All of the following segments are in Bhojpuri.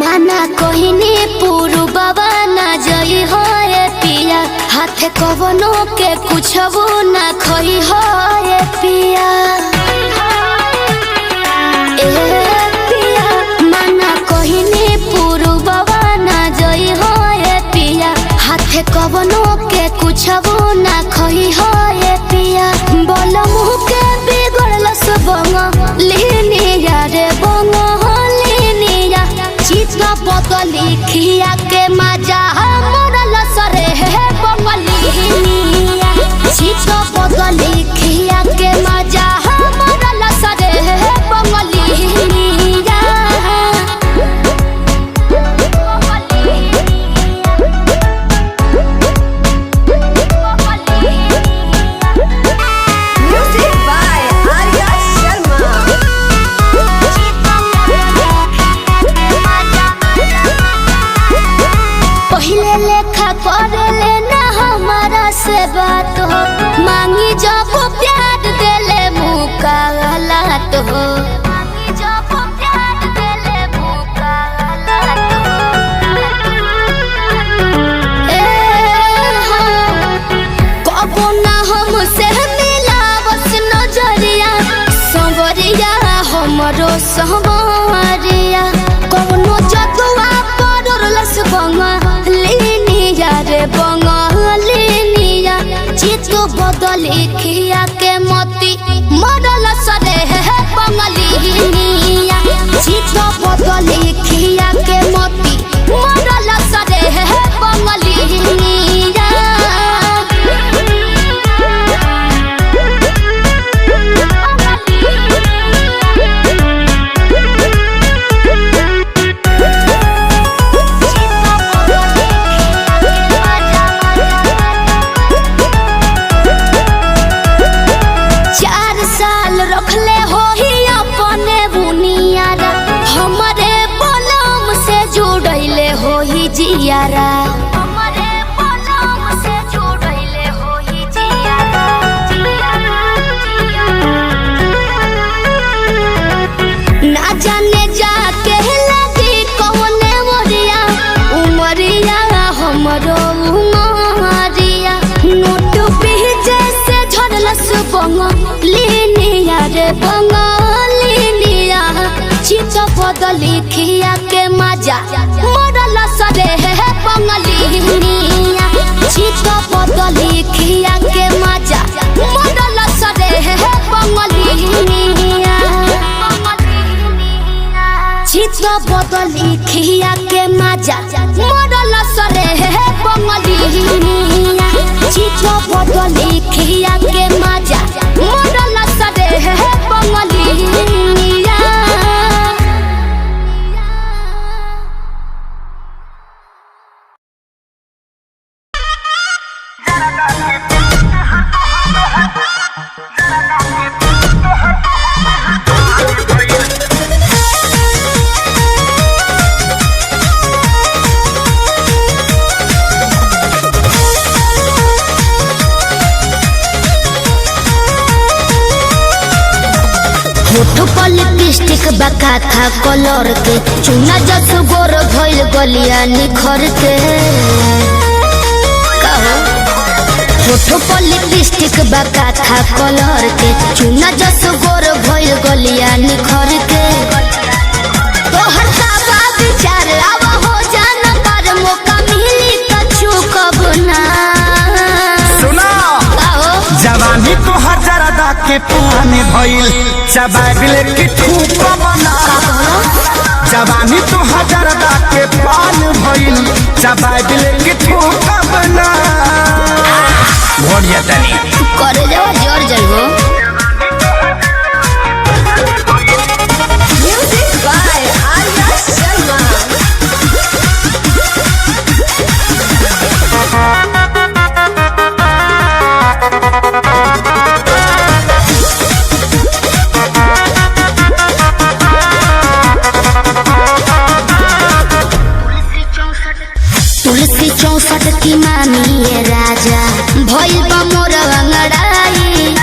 माना कहनी पूरु बाबा ना जई हो ये पिया हाथे कवनो के कुछ वो ना खई हो ये पिया माना कहनी पूरु बाबा ना जई हो ये पिया हाथे कवनो के कुछ वो ना खई हो ये पिया बोल मुँह के बिगड़ल सबंग लीनी रे बंग बदली खिया के मजा मोरल सरे है बंगलिया चित बदली खिया के मजा मोरल सरे है बंगलिया Music by Arya Sharma. पहले लेखा कर लेना हमारा से बात हो मांगी जब प्यार देले मुकालत हो कबो ना हमसे मिला बस नजरिया संवरिया हमरो संवरिया कौनो जतुआ पड़लस बंगलिनिया रे बंगलिनिया चित बदली खिया के मोती मरल सरे है बंगलिनिया चित बदली खिया के मोती मरल सरे है बंगलिनिया रखले हो ही अपने बुनियारा हमारे बलम से जुड़ैले हो ही जियारा हमारे बलम से जुड़ैले हो ही जियारा ना जाने जाके लगी कौने मोरिया उमरिया हमरो उमरिया नोट पीछे से झड़लस बंगलिनिया रे बंगलिनिया चित बदली खिया के मजा मोरल सरे है बंगलिनिया चित बदली खिया के मजा मोरल सरे है बंगलिनिया चित बदली खिया के मजा मोरल सरे है बंगलिनिया चित बदली खिया के मजा मोरल सरे है बंगलिनिया होठ लिपस्टिक बका था कलर के चुना जस गोर भइल गलिया निखर के होठ लिपस्टिक बका था कलर के चुना जस गोर भइल गलिया निखर के तोहर साबा विचार आवा हो जाना पर मौका मिली त चुकब ना सुना जवानी तो हजारदा के पुराने भइल चबाबिले की ठूक बना जवानी तो हजारदा के पान भइल चबाबिले की ठूक बना बढ़िया तनी करे जाओ जोर जइबो Music by Arya Sharma. तुलसी 64 की मामी ये राजा भइल बा मोर अंगड़ाई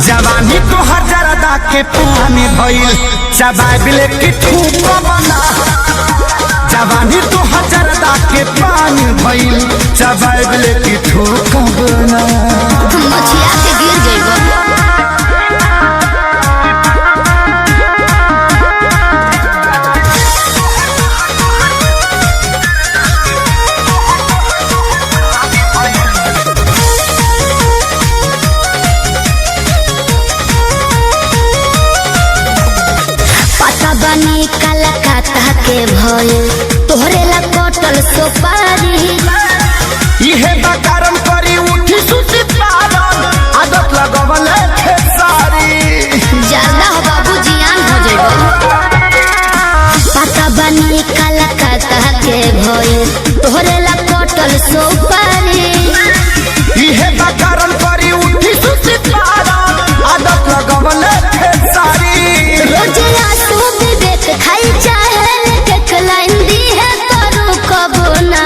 जवानी तो हजारदा के पानी भइल चबाबिले की ठूक बना जवानी तो हजारदा के पानी भइल चबाबिले की ठूक बना मछिया के गिर जइबो बनी कलकत्ता के भइल तोहरे ला कटल सोपारी इहे बकारम करी उठी सुती पारन आदत लगवल खेसारी ज्यादा हो बाबू जियान हो जइबो पता बनी कलकत्ता के भइल तोहरे ला कटल सोपारी इहे बकारम करी उठी सुती पारन आदत लगवल खेसारी रोज आंसू विवेक खाई चाहे एक लाइन दी है करू कबो ना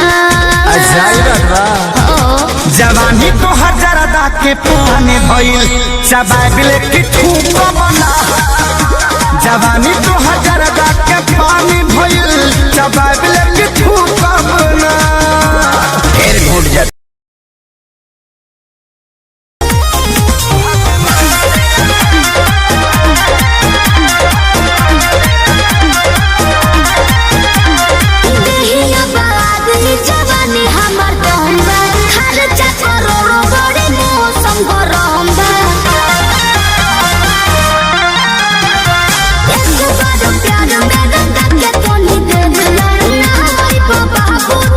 जवानी तो हजारदा के पानी भइल चबाबिले की ठूक बना जवानी तो हजारदा के पानी भइल चबाबिले की ठूक बना फिर घुट जा जवानी हमर दम्बा खर्चा करोड़ों बड़े मौसम गरम बा एक बार प्यार में रंगा के तोनी दे दिला ना भाई बाबा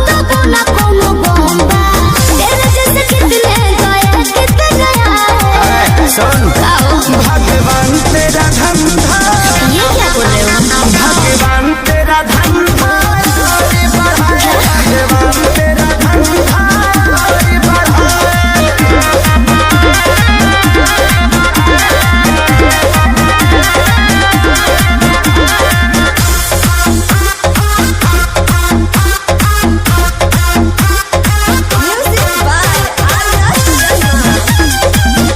तो कोना कोनो बम्बा तेरे जैसे कितने गया सुन भगवान तेरा धंधा ये क्या बोल रहे हो भगवान तेरा धंधा भगवान तेरा धंधा Music by Arya Sharma.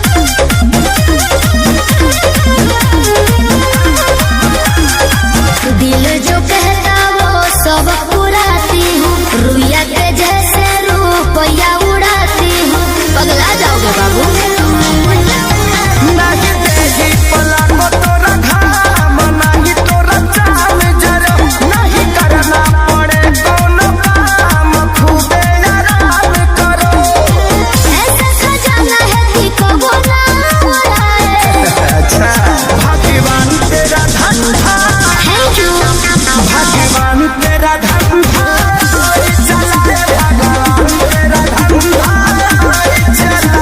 दिल जो कहता वो सब पुराती हूँ रुइया के जैसे रुपया उड़ाती हूँ पगला जाओगे बाबू नहीं देगी पलको तोरा घाम नहीं तोरा चाल जरा नहीं करना पड़े कोनो काम खूबे आराम करो ऐसा खजाना है कि कबो ना उड़ाए अच्छा भगवान तेरा धंधा थैंक यू भगवान तेरा धंधा चला रे भगवान तेरा धंधा चला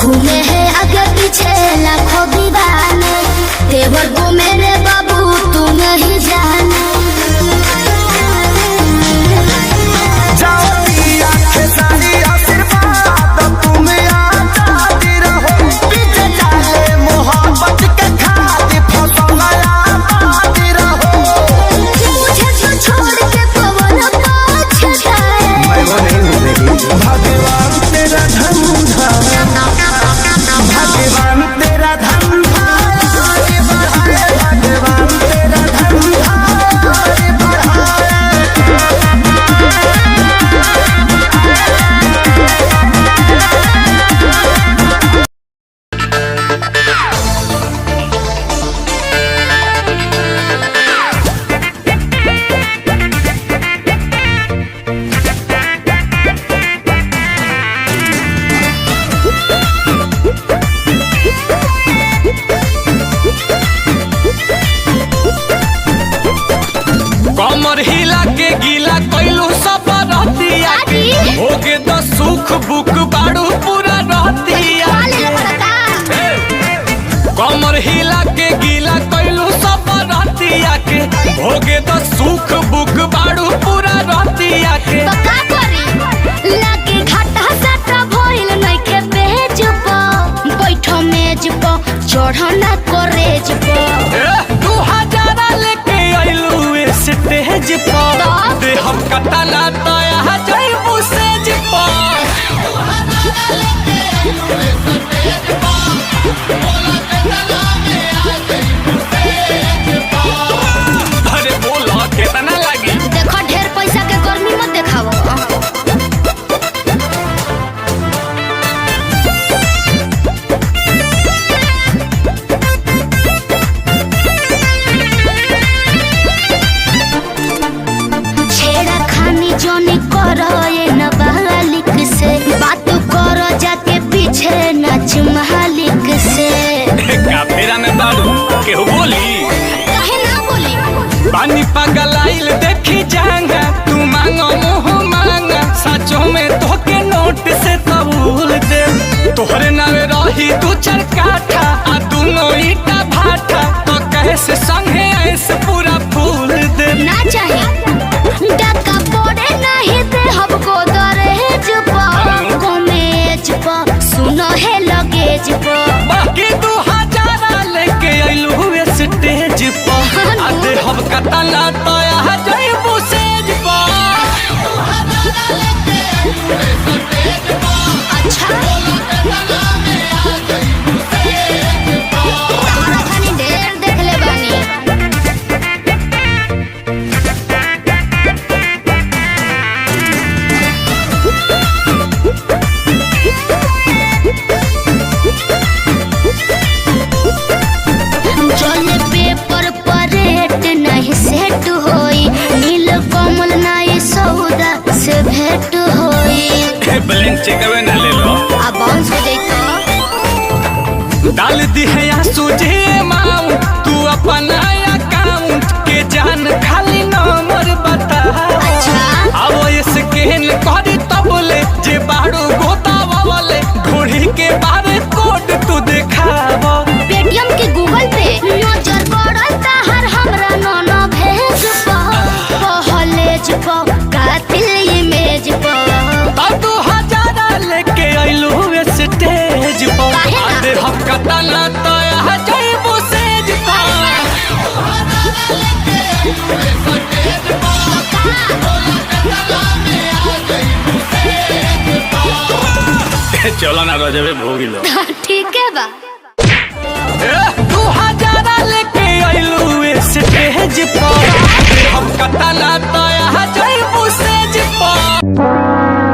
घूमे है आगे पीछे लाखों दीवाने तेवर को मेरे बाबू तू नहीं जाने जाओ पिया के सारी आशीर्वाद तुम आजादी रहो पीछे डाले मोहब्बत के खाद फसल आबादी रहो मुझे तो छोड़ के पवन पाछे जाए भगवान तेरा धंधा भगवान तेरा धंधा भगवान तेरा धंधा कमर हिला के गीला कैलू सब रहतिया होगे तो सुख बुक बाड़ू पूरा रहतिया हिला के गीला कैलू सब रहतिया के भोगे तो सुख बुक बाड़ू पूरा रहतिया के तो का करी लागे घाटा साटा भइल नइखे पेज प बैठो मेज प चढ़ना करेज प 2000 लेके आइलू स्टेज पर दे हम कटाला तया जइबू सेज पर अरे बोला कितना लगी देखो ढेर पैसा के गर्मी मत देखावो छेड़ा खानी जोनी करो ये नाबालिग से बात करो जाके पीछे नाच मालिक से का फेरा में बाड़ू केहू बोली काहे ना बोली पानी पागल आइल देखी जाएंगे तू मांगो मुँह मांगा सचो में धोके नोट से कबूल दे तोहरे नावे रही दू चार काठा आ दोनों ईटा भाटा तो कैसे संगे ऐसे पूरा फूल दे ना चाहिए डका पड़े नहीं दे हमको दरहेज पर कमेज पर सुनो है लगेज पर बाकी 2000 लेके आइलू स्टेज पर आधे हम कतला तया जइबू सेज पर अच्छा तारा खानी ढेर देख ले बानी चले पेपर पर रेट नहीं सेट होई नील कमल नहीं सौदा से भेंट होई ब्लैंक चेकवे ना ले लो आ बाउंस हो जाई तो डाल दी है या सूझे माऊ तू अपना अकाउंट के जान खाली नंबर बता अच्छा अब स्कैन करी तब ले जे बाड़ू गोतावा वाले घोड़ी के बारे कोड तू दिखाव पेटीएम के गूगल पे नजर पड़ता हर हमरा नोनो भेज पहलेज प कातिल इमेज प तब 2000 लेके आइलू स्टेज पर काहे ना? आधे हम कतला तया जइबू सेज पर चलो ना रजबे भोगी लो ठीक है बा 2000 लेके आइलू स्टेज पर हम कतला तया जइबू सेज पर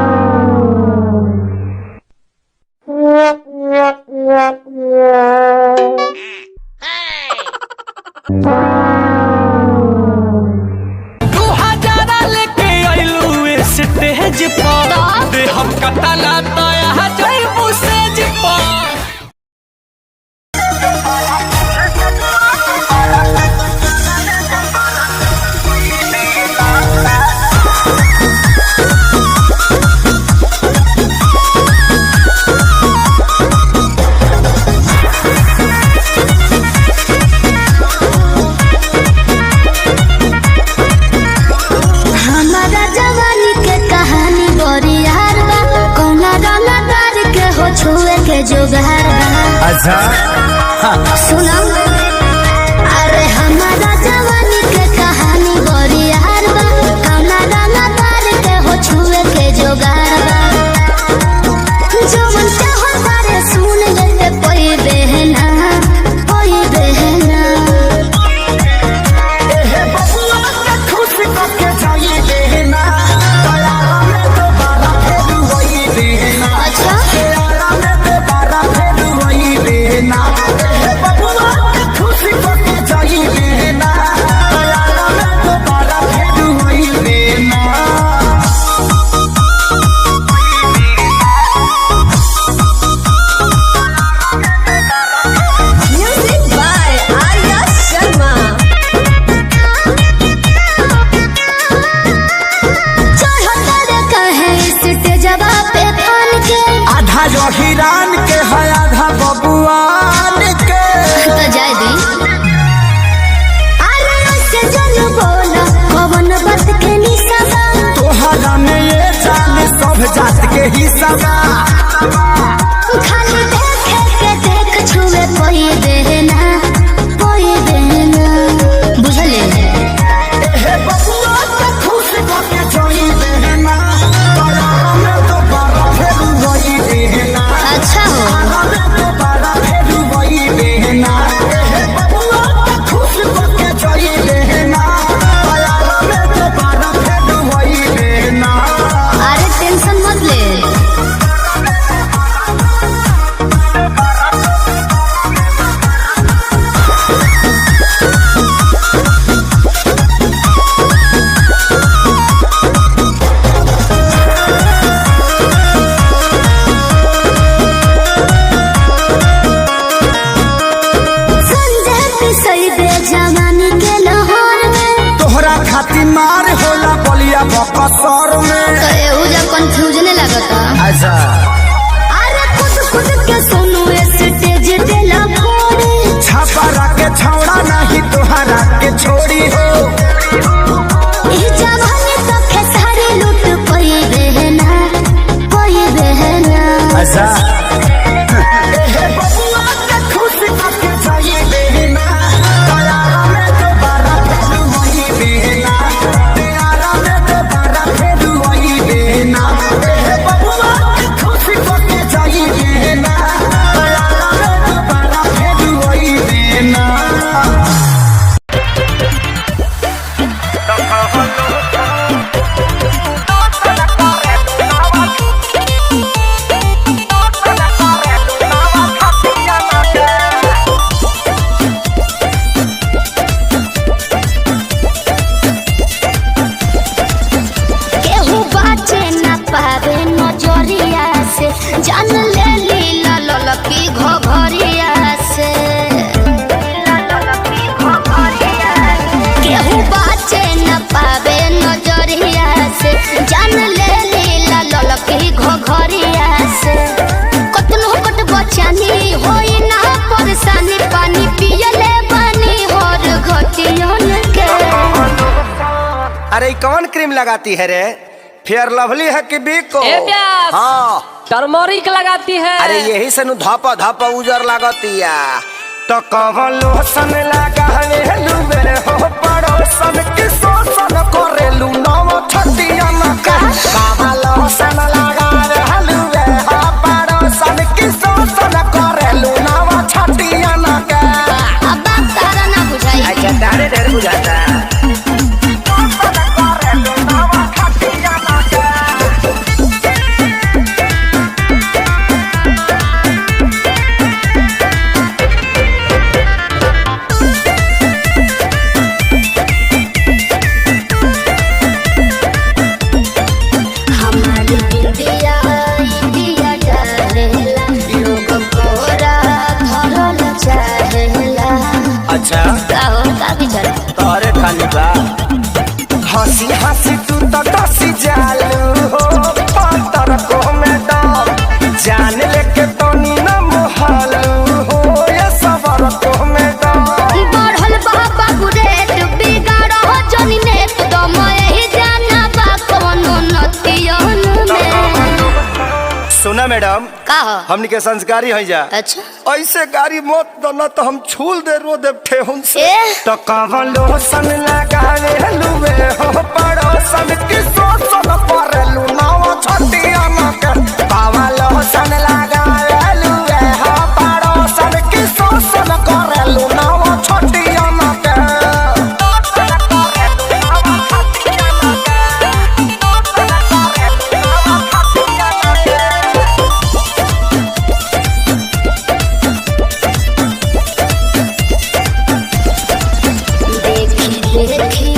लेके आइलू स्टेज पर दे हम कतला तया जइबू सेज पर हमारा जवानी के कहानी बड़ी यार बा कौना रंगदार के हो छुए के जोगार बा अच्छा सुना अरे हमारा जवानी के कहानी बड़ी यार बा कौना रंगदार के हो छुए के जोगार बा जवन चाहो तारे सुन ले कोई बहना कोई बहना खुश करके जाइए देना तयारा में दोबारा फिर वही देना अच्छा तयारा में दोबारा फिर वही देना बबुआ हिसाबा खाली देखे के देख छुए कोई देना बुझले हे बबुआ के खुश होके जोई देना तोरा में तो बड़ा फेर वही देना अच्छा हो हमें तो बड़ा फेर वही देना हे बबुआ के खुश होके जोई देना तोरा में तो बड़ा फेर वही देना अरे टेंशन मत ले जवानी के लाहौर में तोहरा खातिर मार होला बलिया बकसर में तो एहुजा कंफ्यूजन लगता अच्छा अरे खुद के सुनो स्टेज पे लफोड़े छापा के छौड़ा नहीं तोहरा के छोड़ी हो ई जवानी तो खेसारी लूट कोई बहना अच्छा हे बबुआ के खुश करके चाहिए देना तोरा में तो बड़ा फेर वही देना तेरा में तो बड़ा फेर वही देना हे बबुआ के खुश करके चाहिए देना तोरा में तो बड़ा फेर वही देना केहू बाचे न पावे नजरिया से जान ले लीला ललकी घघरिया से केहू बाचे न पावे नजरिया से जान ले लीला ललकी घघरिया से कतनो कट बचानी होई ना परेशानी पानी पियले बानी हर घटियन के अरे कौन क्रीम लगाती है रे फेयर लवली है कि बिको ए प्यास। हाँ टर्मरिक लगाती है। अरे यही से नु धापा धापा उजर लागतिया तो कवन लोशन लगावे लुबे हो पड़ोसन के शोषण करेलू नव छतिया न कवन लोशन लगावे लुबे हो पड़ोसन के शोषण करेलू नव छतिया न अब तारा ना बुझाई अच्छा तारे ढेर बुझाता हमारी इंडिया इंडिया डालेला लोग कोरा धरल चाहेला अच्छा गाओ का बिचारा तारे खाली बा हंसी हंसी तू तो कसी जालू हो पातर को में दम जान लेके तो नीना मोहलू हो ये सबर को में दम बढ़ल बाबा गुरेट बिगाड़ हो जनी नेट दम यही जाना बा कोनो नतियन में सुना मैडम का हो हमनी के संस्कारी हो जा अच्छा ऐसे गाड़ी मत दना तो हम छूल दे रो दे ठेहुन से ए? तो कवन लोशन लगावे लुवे हो पड़ोसन के शोषण करेलू नव छतिया न के कवन लोशन लगावे लुवे हो पड़ोसन के शोषण करेलू नव छतिया न के देखी देखी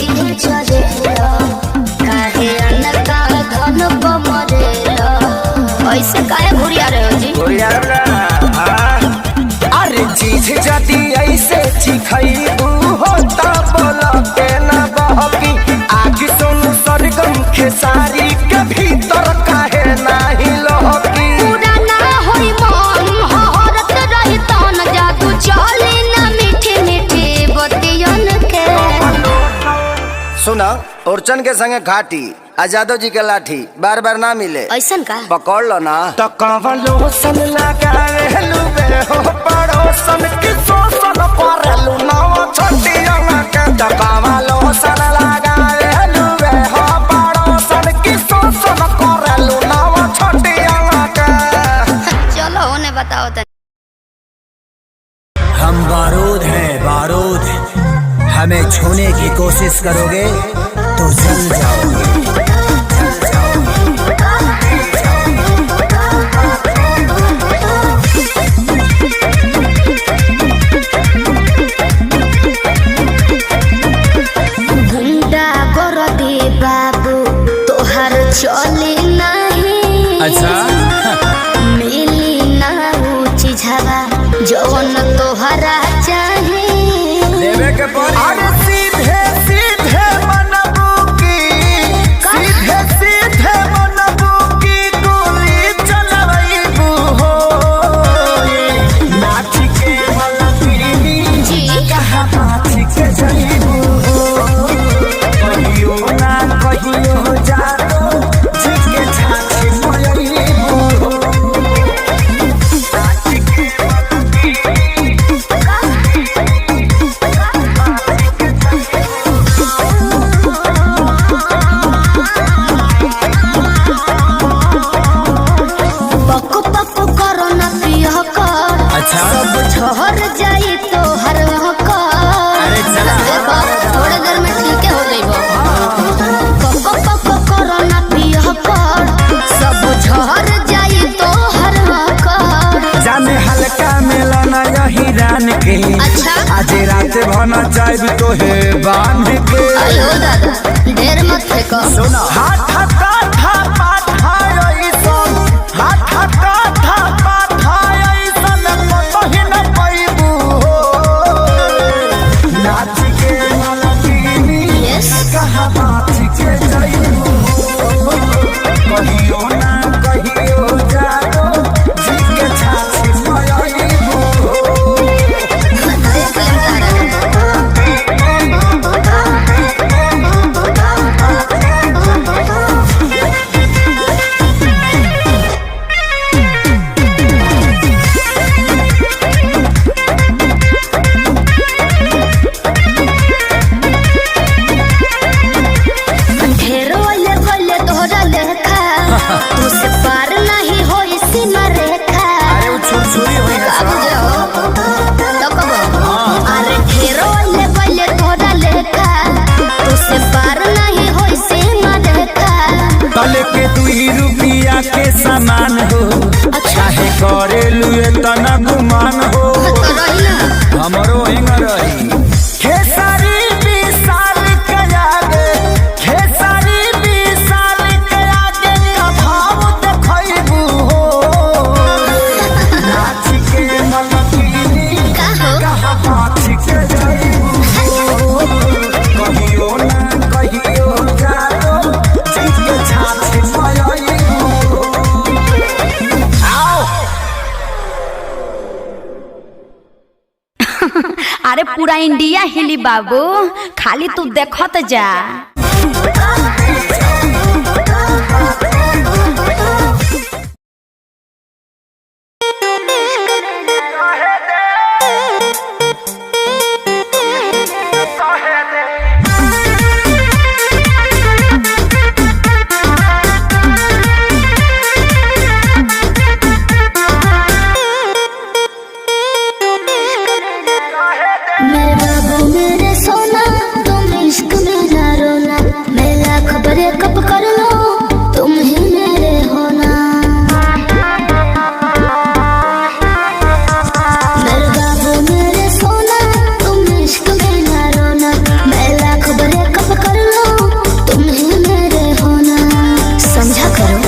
के चलेला काहे अनका धन बमरेला ऐसे काहे घुरिया रहे हो जी अरे चीज जदी ऐसे चिखैबू हो त बोला के न बहकी आग सोनू सरगम खेसारी के भीतर काहे नाही लहकी पूरा ना होई मन हरत रही तन जादू चली ना मीठी मीठी बतियन के सुना उर्चन के संगे घाटी आजादो जी के लाठी बार बार ना मिले, ऐसन का पकड़ लो ना। तो कवलो सन लगावे लुबे हो पड़ोसन की सोसन परलू नावा छोटिया के। तो कवलो सन लगावे लुबे हो पड़ोसन की सोसन परलू नावा छोटिया के। चलो उन्हें बताओ तो। हम बारूद हैं बारूद, हमें छूने की कोशिश करोगे तो जल जाओगे। गुंडा कर दे बाबू तोहर चले नहीं। अच्छा मिली ना ऊंची झवा जौन तोहरा चाहे। देवे के अरे सीधे सीधे बनबू की, सीधे सीधे बनबू की गोली चलबू हो। नाच के मलबी जी कहाँ नाच के जईबू हो। कहियो ना कहियो जादो जी के छाछी मयईबू हो। नाच के पक पक करो ना पिया कर। अच्छा। सब झहर जाई तो हर कर। अरे चला। देखो थोड़े देर में ठीक हो जाइबो। पक पक करो ना पिया कर। सब झहर जाई तो हर कर। जाने हल्का मिलना यही रान के। अच्छा। आज रात भना जाइब तो है बांध के। अयो दादा ढेर मत फेंको। सुना हाथ काठा पाठा ऐसन, हाथ काठा पाठा ऐसन कतही न पैबू हो। नाच के मलकिनी यस कहाँ नाच के जईबू हो। कहियो ना कहियो जादो जी के छाछी मयईबू हो। देख लेम तारा। ढेरो ले बोले तोहरा लेखा। तू से पार नहीं होई सीमा रेखा। अरे वो छुरछुरी हुई है काबू जाओ तो कबो। अरे ढेरो ले बोले तोहरा लेखा। तू से पार नहीं होई सीमा रेखा। तले के 2 रुपया के सामान हो। चाहे करे लुए तना गुमान हो। तो रही ना। हमरो हिंग रही। खेसारी 20 साल के आगे, खेसारी 20 साल के आगे का भाव देखैबू हो। नाच के मलकिनी का हो कहाँ नाच के जईबू हो। कहियो ना कहियो जादो जी के छाछी मयईबू हो। आओ अरे पूरा इंडिया हिली बाबू, खाली तू देखत जा। मेरे बाबू मेरे सोना तुम इश्क में ना रोना। मैं लाख ब्रेकअप कर लो तुम ही मेरे होना। मेरे बाबू मेरे सोना तुम इश्क में ना रोना। मैं लाख ब्रेकअप कर लो तुम ही मेरे होना। समझा करो।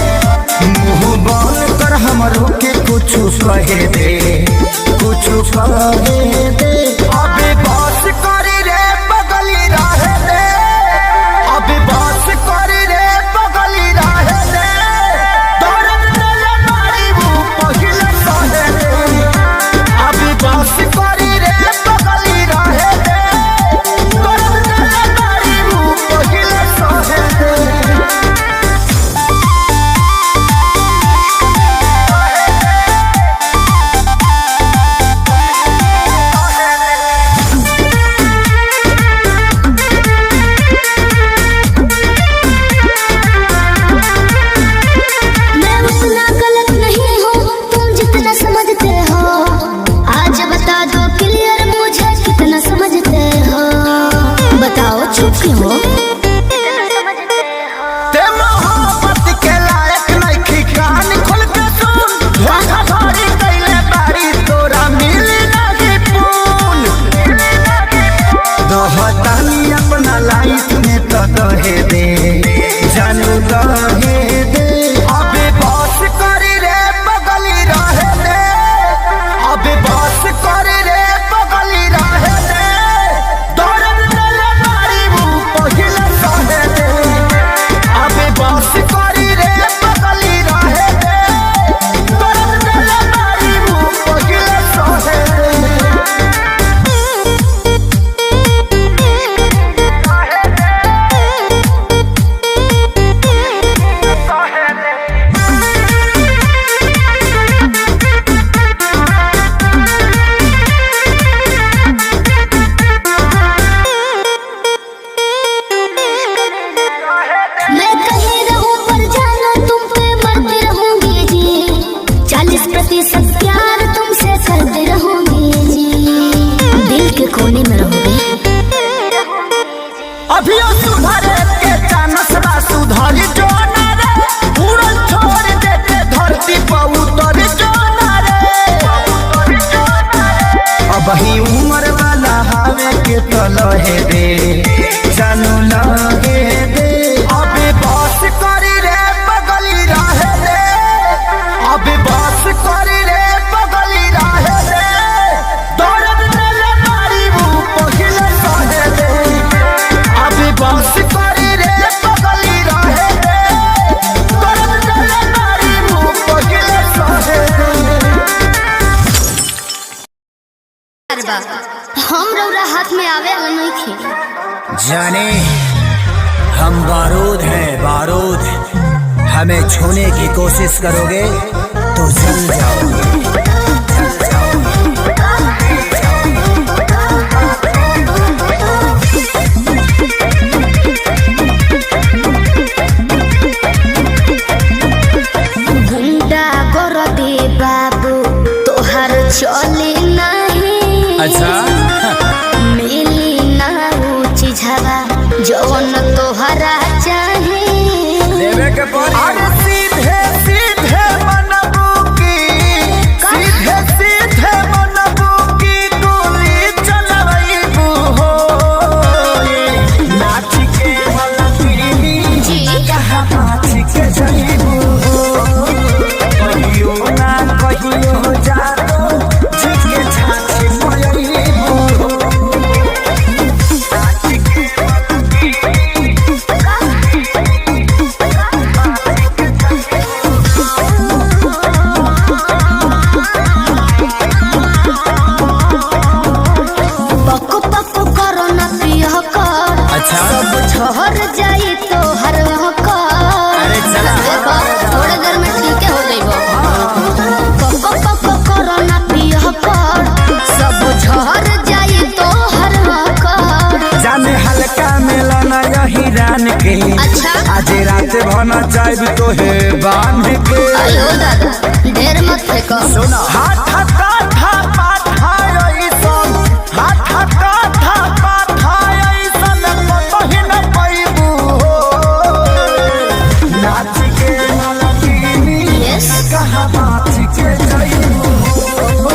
मुँह बोल कर हमरो के कुछ कहे दे, कुछ कहे दे। अबे बस चुप क्यों हो? ते मोहब्बत के लायक नहीं कान खोल के सुन धोखा धड़ी कैले बारी तोरा मिली नहीं पून दोहतानी अपना लाइफ में तो दहे दे जानू दहे दे अबे बस करी रे बगली रहे दे अबे बस करी रे बगली रहे दे दौड़न चले मारी मुँह पहिले सहे दे अबे बस करी रे बगली रहे दे दौड़न चले मारी मुँह पहिले सहे दे मैं कहीं रहूं पर जानो तुम पे मरती रहूंगी जी 40% प्यार तुमसे करती रहूंगी जी दिल के कोने में रहूंगी अभी सुधरे के चानस बा सुधरी जो ना रे उड़न छोड़ दे के धरती पर उतर जो ना रे अब ही उम्र वाला हवे के तो लहे दे जानू लगे दे अबे बस करी रे बगली रहे दे अबे बस करी रे बगली रहे दे दौड़न चले मारी मुँह पहिले सहे दे अबे बस करी रे बगली रहे दे दौड़न चले मारी मुँह पहिले सहे दे हम रौरा हाथ में आवे वाला नहीं थे जाने हम बारूद हैं बारूद, हमें छूने की कोशिश करोगे तो जल जाओगे। गुंडा कर दे बाबू तोहर चले नहीं अच्छा मिली ना ऊंची झवा जौन तोहरा चाहे लेवे के पड़ी। अरे सीधे सीधे मनबू की सीधे सीधे मनबू की गोली चलबू हो नाच के मलबी जी कहाँ नाच के जईबू हो कहियो ना कहियो जानो झिके छाछी मयईबू हो नाच के पक पक करो ना पिया कर अच्छा। सब झहर जाई तो हर कर अरे चला। देखो थोड़े देर में ठीक हो जाइबो पक पक करो ना पिया कर सब झहर जाई तो हर कर जाने हल्का मिलना यही रान के अच्छा। आज रात भना चाहब तो है बांध के आयो दादा ढेर मत फेंको हाथ काथा पाथाई सन हाथ काथा पाथाई सन कतही न पैबू हो नाच के मलकिनी Yes. कहाँ नाच के जईबू हो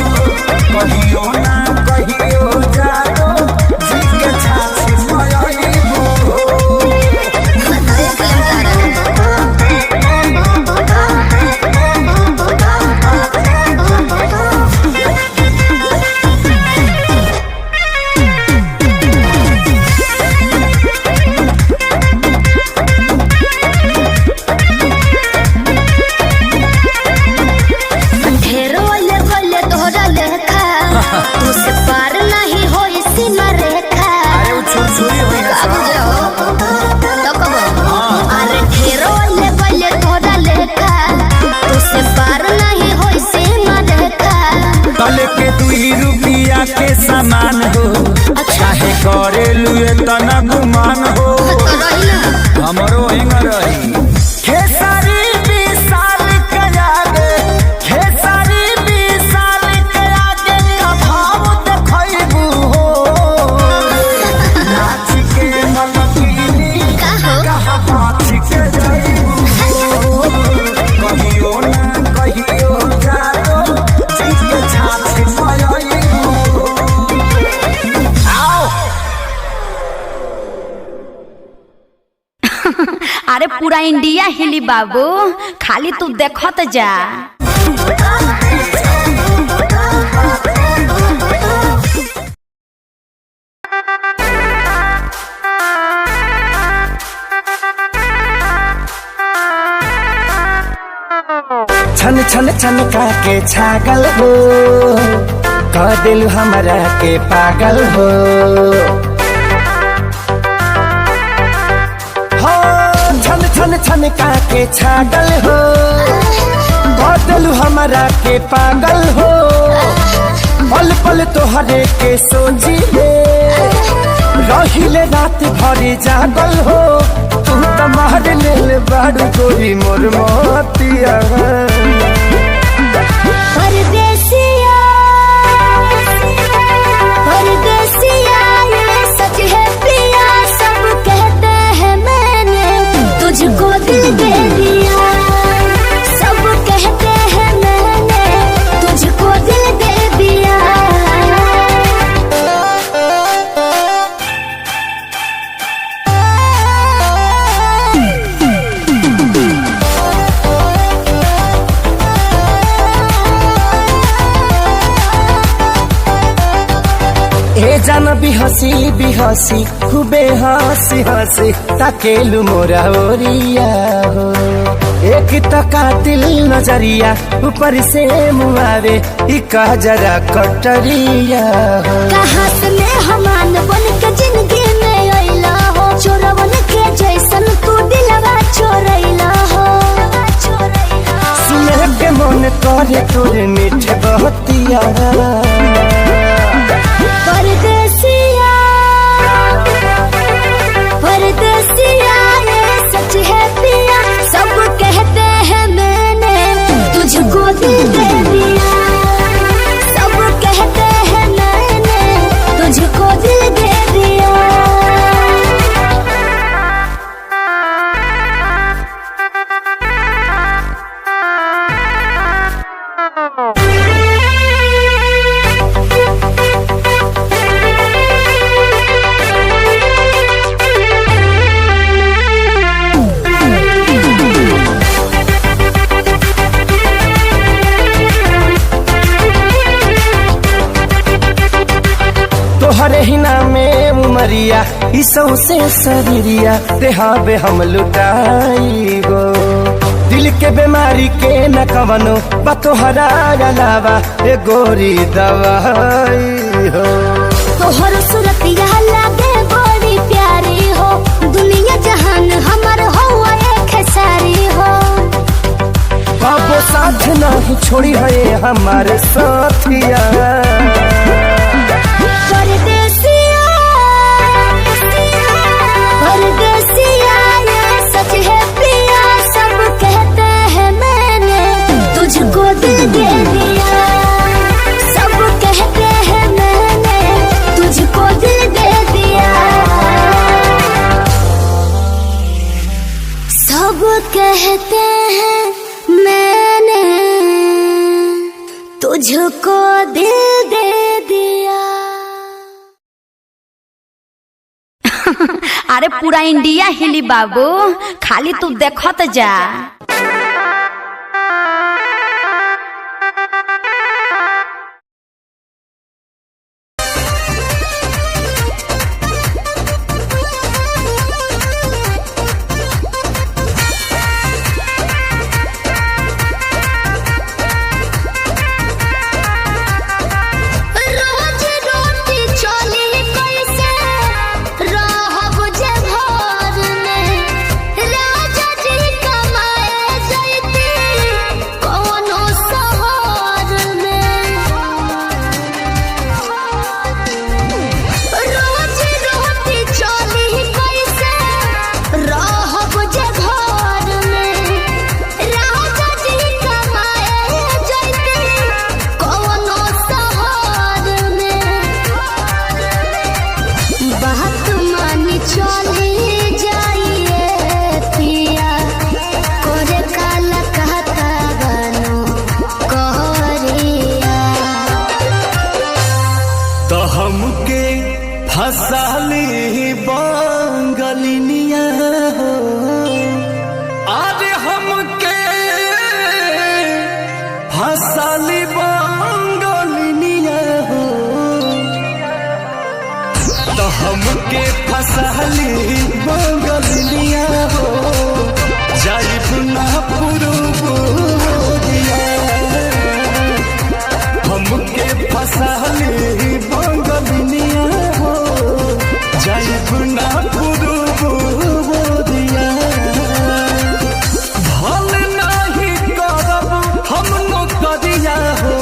कहियो ना कहियो जानो झिके छाछी मयईबू हो देख लेम तारा ढेरो ले गले तोहरा लेखा तू से पार नहीं होई सीमा रेखा अरे वो छुरछुरी हुई ना अब जाओ तो कबो अरे ढेरो ले गले तोहरा लेखा तू से पार नहीं होई सीमा रेखा तले के 2 रुपया के सामान हो चाहे करे लुए तना गुमान हो तो रही ना हमरो हिंग रही। खेसारी 20 साल के आगे खेसारी 20 साल के आगे का भाव देखैबू हो नाच के मन अरे पूरा इंडिया हिली बाबू, खाली तू देखत जा। छन छन छन के छागल हो, कह दिल हमरा के पागल हो। हो छन छन छन के छागल हो, कह दिल हमरा के पागल हो। पल पल तोहरे के सोची रहिले रात भरी जागल हो। तू तो मार ले बाड़ू गोरी मोर मोतिया। परदेसिया परदेसिया ये सच है पिया, सब कहते हैं मैंने तुझको दिल दे दिया। सब कहते हैं मैंने तुझको दिल दे दिया। ए जान बिहसी खूबे हंसी हंसी ताकेलु मोरा ओरिया हो। एक तो कातिल नजरिया ऊपर से मुआवे ई जरा कटरिया हो। कहाँ से मैं हमान बन के जिंदगी में अइला हो, चोरवन के जैसन तू दिलवा चोरैला हो। सुने के मन करे तोरे मीठे बहतिया। परदेसिया परदेसिया ये सच है पिया, सब कहते हैं मैंने तुझको दिल दे दिया। सब कहते हैं मैंने तुझको दिल दे दिया। तोहरे ही नामे उमरिया ई सौसे शरीरिया देहाबे हम लुटाई गो। दिल के बीमारी के न कवनो बा तोहरा अलावा ए गोरी दवाई हो। तोहर सूरतिया लागे बड़ी प्यारी हो, दुनिया जहान हमर हुआ एक सारी हो। बाबो साथ नहीं छोड़ी है हमारे साथिया। परदेसिया परदेसिया ये सच है पिया, सब कहते हैं मैंने तुझको दिल दे दिया। सब कहते हैं मैंने तुझको दिल दे दिया। सब कहते हैं मैंने तुझको दिल दे दिया। अरे पूरा इंडिया हिली बाबू, खाली तू देखत जा। रोज रोटी चली कैसे रहब जे घर में, राजा जी कमाए जैती कोनो शहर में। रोज रोटी चली कैसे रहब जे घर में, राजा जी कमाए जैती कोनो शहर में। बात मानी चली जाइए पिया, करे काला कहता बनो कहरिया। तो हमके फसाली बंगलिनिया हो, हमके फसली बंगलिया हो जाइब ना पुरुबोरिया हमके फसली बंगलिया हो जाइब ना पुरुबोरिया भल नहीं करब हम नौकरिया हो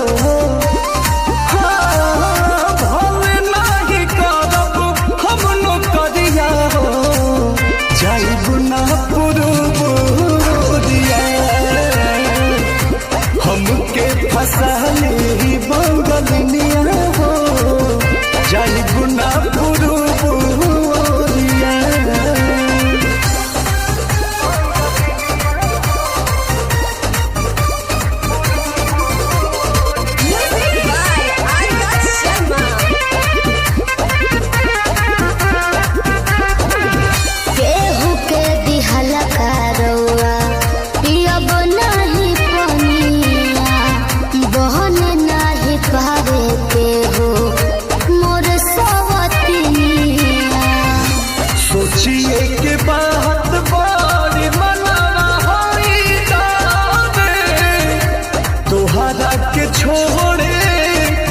हमके फसली बंगलिया हो जाइब ना पुरुबोरिया Music by Arya Sharma. केहू के दिहला कारौआ पियब नाही पनिया बहन नाही पावे केहू मोर सवतिनिया सोचिए के बात बड़ी मनवा होई दावे तोहरा के छोड़े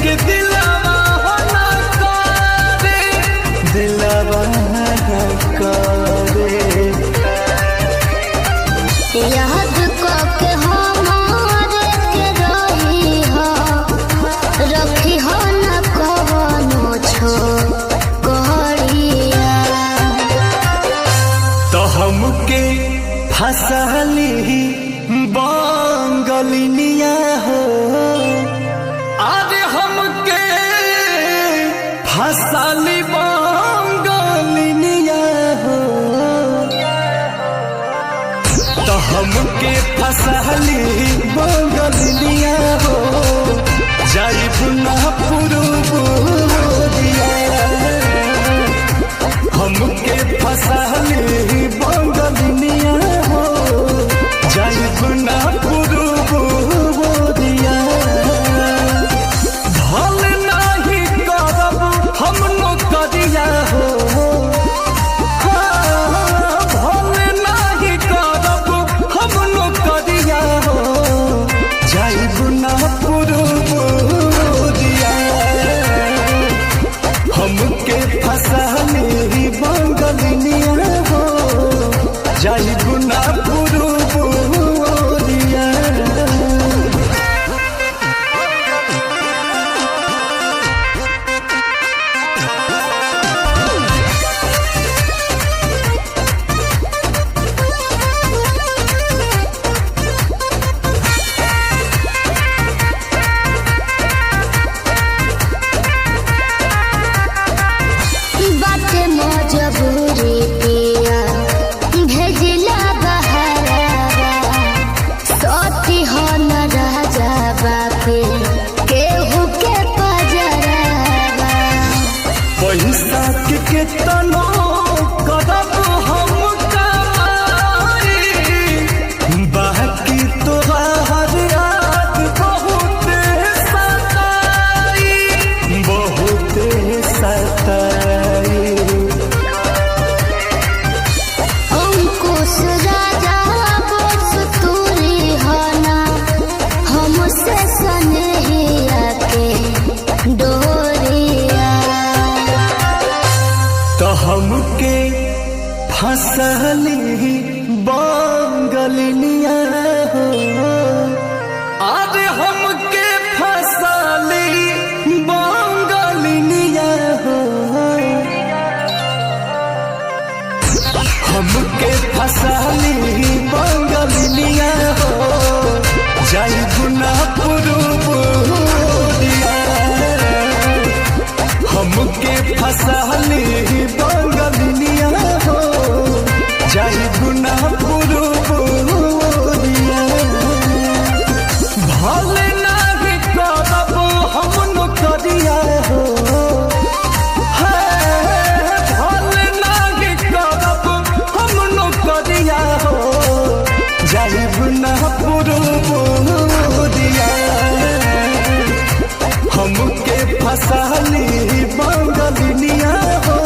के दिलवा हो ना करे दिलवा ना करे याद के हमारे के रही हो रखी हो न कवनो छो गड़िया तो हमके फसली बंगलिया हो अरे हमके फसली बंगलिया हो तो हमके फसली बंगलिया हो जाइब ना पुरुबोरिया हमके फसली बंगलिया हो जाइब ना पुरुबोरिया भल नहीं करब हम नौकरिया हो भल नहीं करब हम नौकरिया हो जाइब ना पुरुबोरिया हमके फसली बंगलिया हो जाइब ना पुरुबोरिया बाटे मजबूरी पिया भेजिला बहरावा सती हो न राजा बापे केहू के पजरावा पैसा के केतनो करब हम कमाई बाकी तोहार याद बहुत सताई अंकुश राजा बोस तूरी हो ना हमसे सनेहिया के डोरिया तो हमके फसली बंगलिया हो अरे हमके फसली बंगलिया हो हमके फसली बंगलिया हो जाइब ना पुरुबोरिया हमके फसली बंगलिया हो जाइब ना पुरुबोरिया भल नहीं करब हम नौकरिया हो भल नहीं करब हम नौकरिया हो जाइब ना पुरुबोरिया हमके फसली बंगलिया हो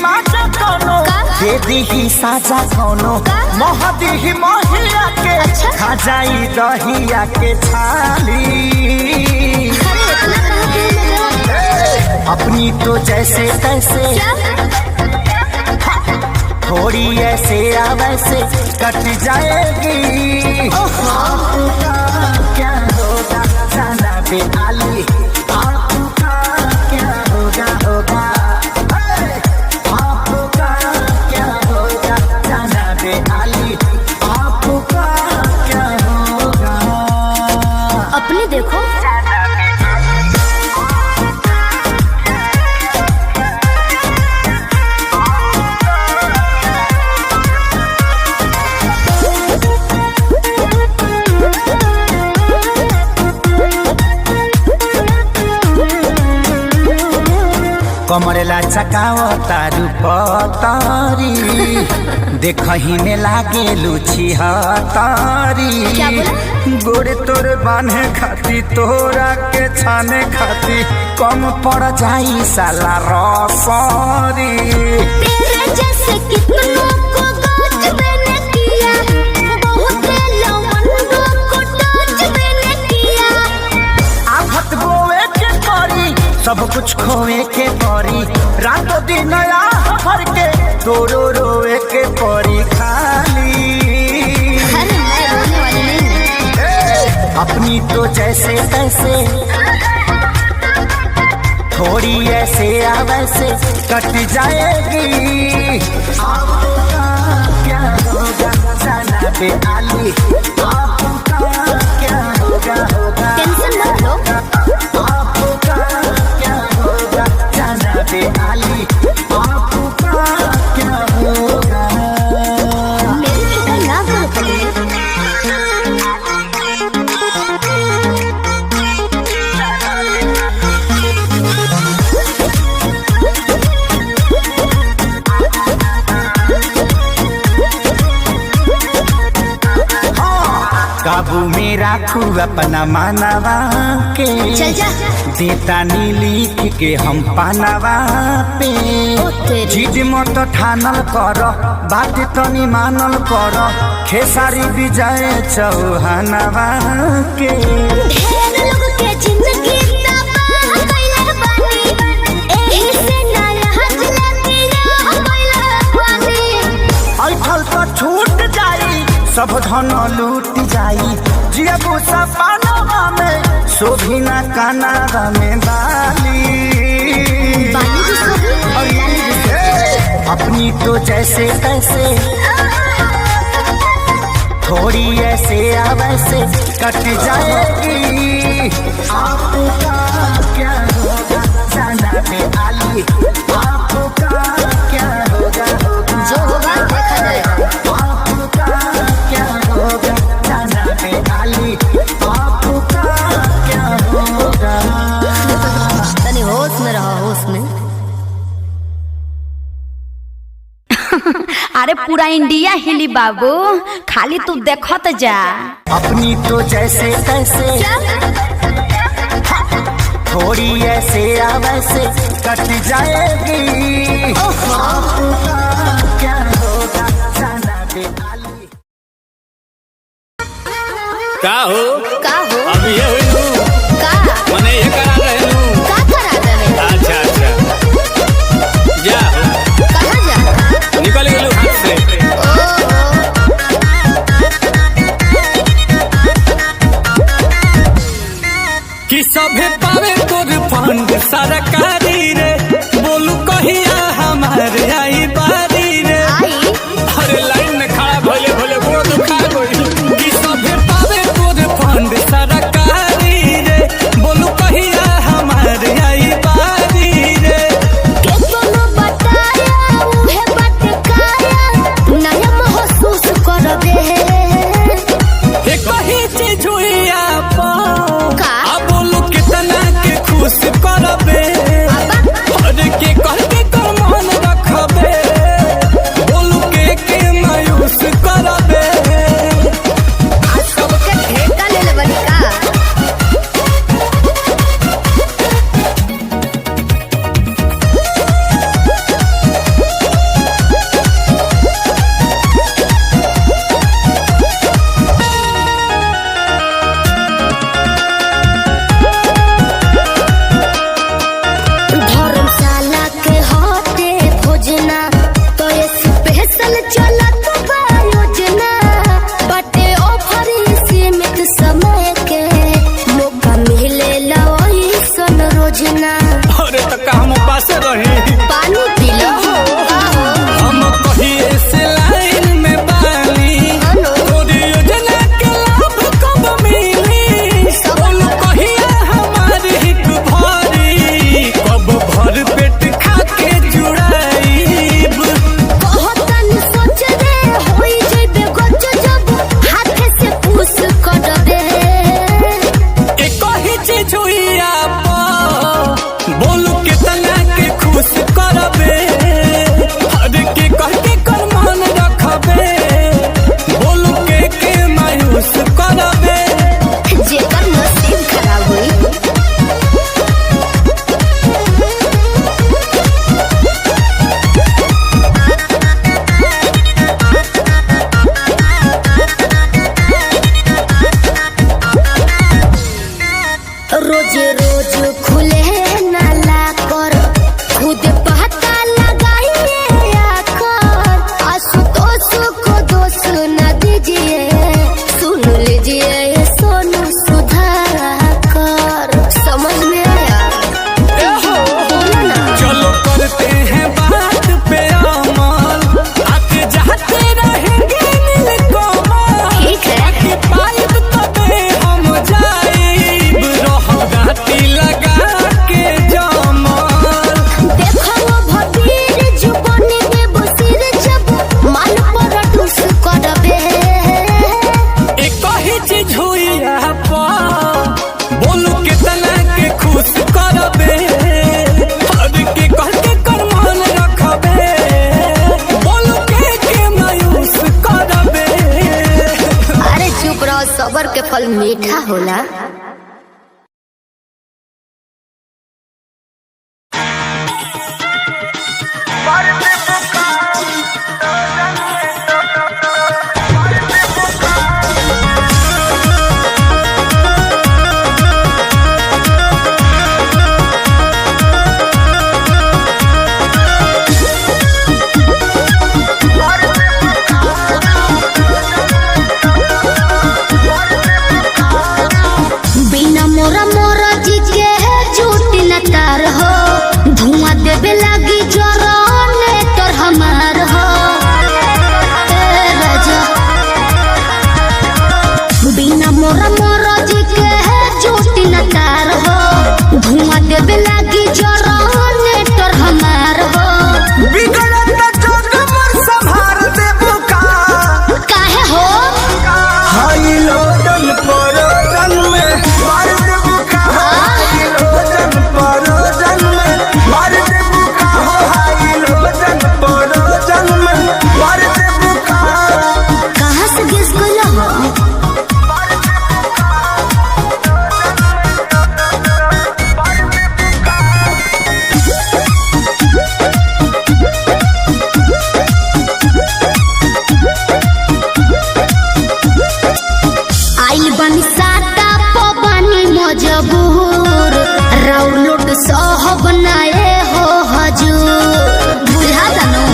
माजा कोनो दे दी साजा कोनो महदी ही महिया के खा जाई दहिया के छाली अपनी तो जैसे तैसे थोड़ी ऐसे या वैसे कट जाएगी क्या होगा जाना बेआली आपका क्या होगा होगा आपका क्या होगा जाना बेआली आपका क्या होगा अपनी देखो कमरेला चकाओ तारू पतारी देखही में लागे लुची हतारी गोरे तोर बांधे खाती तोरा के छाने खाती कम पड़ जाई साला रसरी तेरे जैसे कितनों को गाज मैंने किया बहुत लवंडों को टाच मैंने किया आफत बोए के करी सब कुछ खोए के परी रातों दिन हर के तोरो रोए के परी खाली अरे मैं रोने वाली नहीं अपनी तो जैसे तैसे थोड़ी ऐसे या वैसे कट जाएगी आपका क्या होगा जाना बेआली आपका क्या होगा होगा टेंशन मत लो आपका क्या होगा जाना बेआली आपका क्या होगा मेरी फिक्र ना करो तुम काबू में राखू अपना मानवा के चल जा देता नी लिख के हम पानवा पे तेरी। जिद मत ठानल कर बात तनी मानल कर खेसारी विजय चौहानवा के ढेर लोग के जिंदगी तबाह कइले बानी एही से ना लहज लगिया कइले बानी ऐठल तो छूट जाई सब धन लूट जाई जियबू सपनवा में शोभिना कानावा में बाली बाली भी सोही और लाली भी सोही अपनी तो जैसे तैसे थोड़ी ऐसे या वैसे कट जाएगी आपका क्या होगा जाना बेआली आपका क्या होगा होगा जो होगा देखा जाएगा आपका क्या होगा जाना बेआली आपका क्या होगा तनी होश में रहो होश में अरे पूरा इंडिया हिली बाबू खाली तू देखत जा अपनी तो जैसे तैसे थोड़ी ऐसे या वैसे कट जाएगी आपका क्या होगा जाना बेआली का हो अब ये हुई तू का मने ये करा रहे हूँ का करा देवे अच्छा अच्छा जा कहाँ जा निकल गेलू हाथ से कि सभे पावे तोर फंड सरकारी रे बोलू कहिया हमारे आई बारी रे आई अरे लाइन में खड़ा भले भले गोड़ दुखा गई कि सभे पावे तोर फंड सरकारी मीठा होला। बिना मोरा मोरा जी के झूठी न तार हो, धुआं देवे लागी जरने तोर हमार हो। ए राजा बिना मोरा मोरा जी के झूठी न तार हो, धुआं देवे लागी जरने तोर हमार हो। बिगड़त जोग मोर संभार देबू का काहे हो हाई लोडन परोजन में मार देबू का हाई लोडन परोजन में मार देबू का हाई लोडन परोजन में मार देबू का कहाँ से गेस कइला हो? आइल बनी साटा पबानी मजबूर, राउलोट सहब नाए हो हजूर। बुझा जानो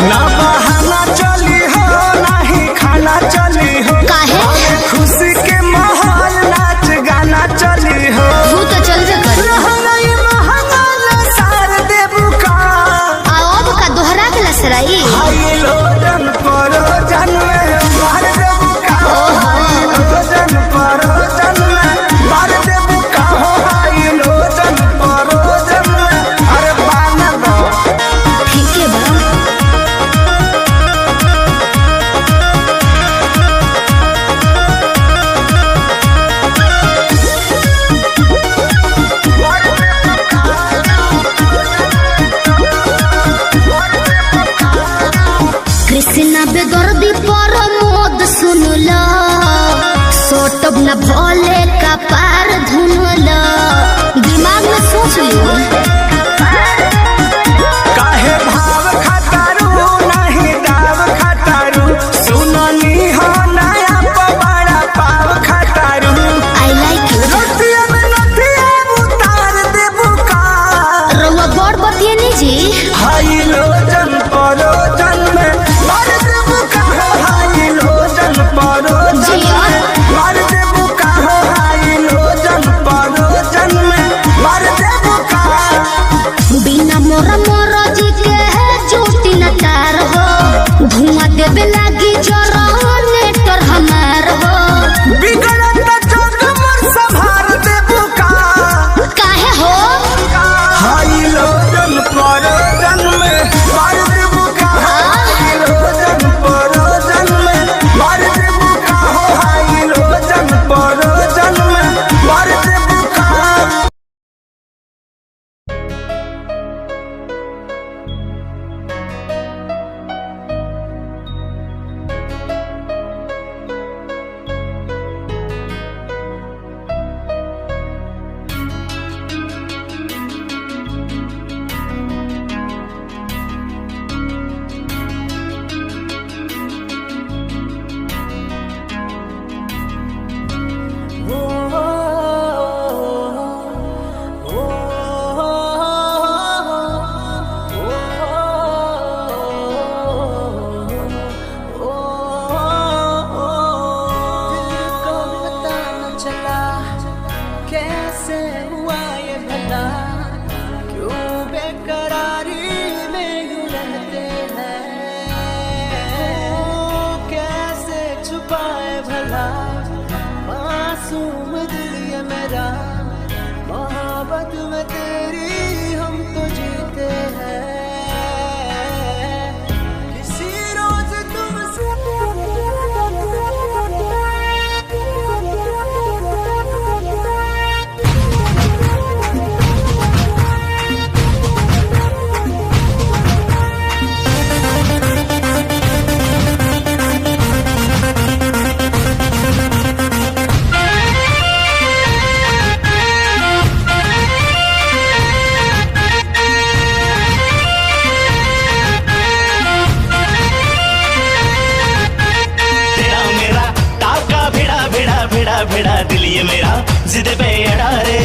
ना बहाना चली हो नाही खाना चली हो काहे? खुशी के माहौल नाच गाना चली हो तू तो चलबे करी। रहनाई महंगा सार देबू का अब का दोहरा के लसराई। हाई लोडन परोजन में मार देबू का हाई लोडन परोजन में मार देबू का हाई लोडन परोजन में अरे पाना दो ठीक है बा। कृष्णा बेदर्दी पर मोद सुनला, सोटब न भोले का पार धुनला। दिमाग में सोच लियो। काहे भाव खतारू नहीं दाव खतारू सुननी हो नया पवाड़ा पाव खतारू आई लाइक यू। नथिया में नथिया उतार देबू का रउआ बड़ बतियनी जी। हाई लोजन परोजन में मार देबू का हाई लोजन परोजन जिया। में मार देबू का हाई लोजन परोजन में मार देबू का बिना मोरा मोरा जी के झूठी न तार हो, धुआं देवे लागी जरने तोर हमार हो। बिगड़त जोग मोर संभार देबू का काहे हो हाई लोजन परोजन में मार देबू का हाई लोजन परोजन में मार देबू का हाई लोजन परोजन में मार देबू का ये मेरा जिद पे अड़ा रे।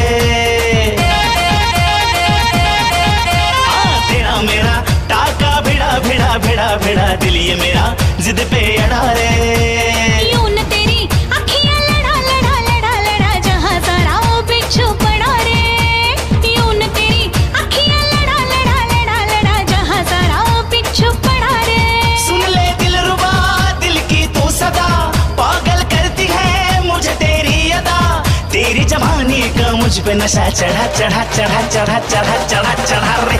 हाँ तेरा मेरा टाका भिड़ा भिड़ा भिड़ा भिड़ा दिल ये मेरा जिद पे अड़ा रे। यूं न तेरी अखियां लड़ा लड़ा लड़ा लड़ा जहाँ सारा वो बिच्छू पड़ा रे। यूं न तेरी अखियां लड़ा लड़ा लड़ा लड़ा जहाँ सारा वो बिच्छू पड़ा रे। सुन ले दिलरुबा दिल की तू सदा पागल करती है मुझे तेरी अदा। तेरी जवानी का मुझ पे नशा चढ़ा चढ़ा चढ़ा चढ़ा चढ़ा चढ़ा चढ़ा रे।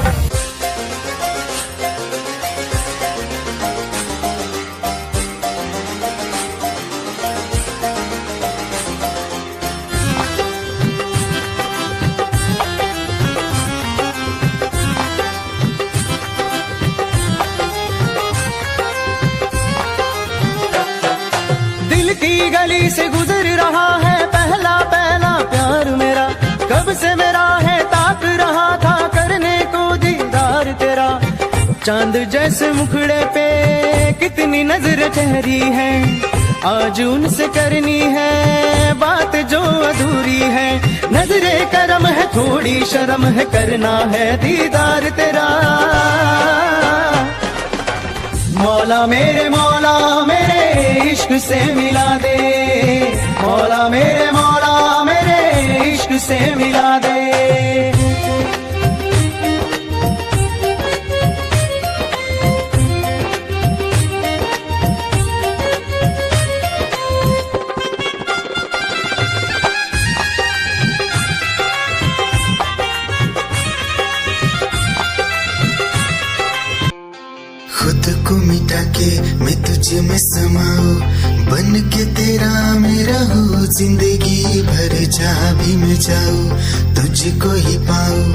दिल की गली से गुजर रहा है पहला पहला प्यार मेरा। कब से मेरा है ताक रहा था करने को दीदार तेरा। चांद जैसे मुखड़े पे कितनी नजर ठहरी है। आज उनसे करनी है बात जो अधूरी है। नजरे करम है थोड़ी शर्म है करना है दीदार तेरा। मौला मेरे इश्क से मिला दे। मौला मेरे इश्क से मिला दे। खुद को मिटा के मैं तुझे में समाऊं। बन के तेरा मैं रहूं जिंदगी भर जहाँ भी मैं जाऊं तुझको ही पाऊं।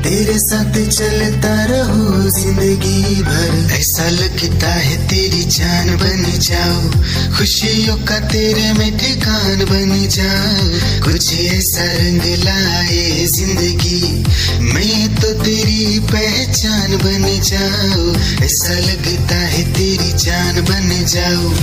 तेरे साथ चलता रहूं जिंदगी भर। ऐसा लगता है तेरी जान बन जाऊं। खुशियों का तेरे में ठिकान बन जाऊं। कुछ ऐसा रंग लाए जिंदगी मैं तो तेरी पहचान बन जाऊं। ऐसा लगता है तेरी जान बन जाऊं।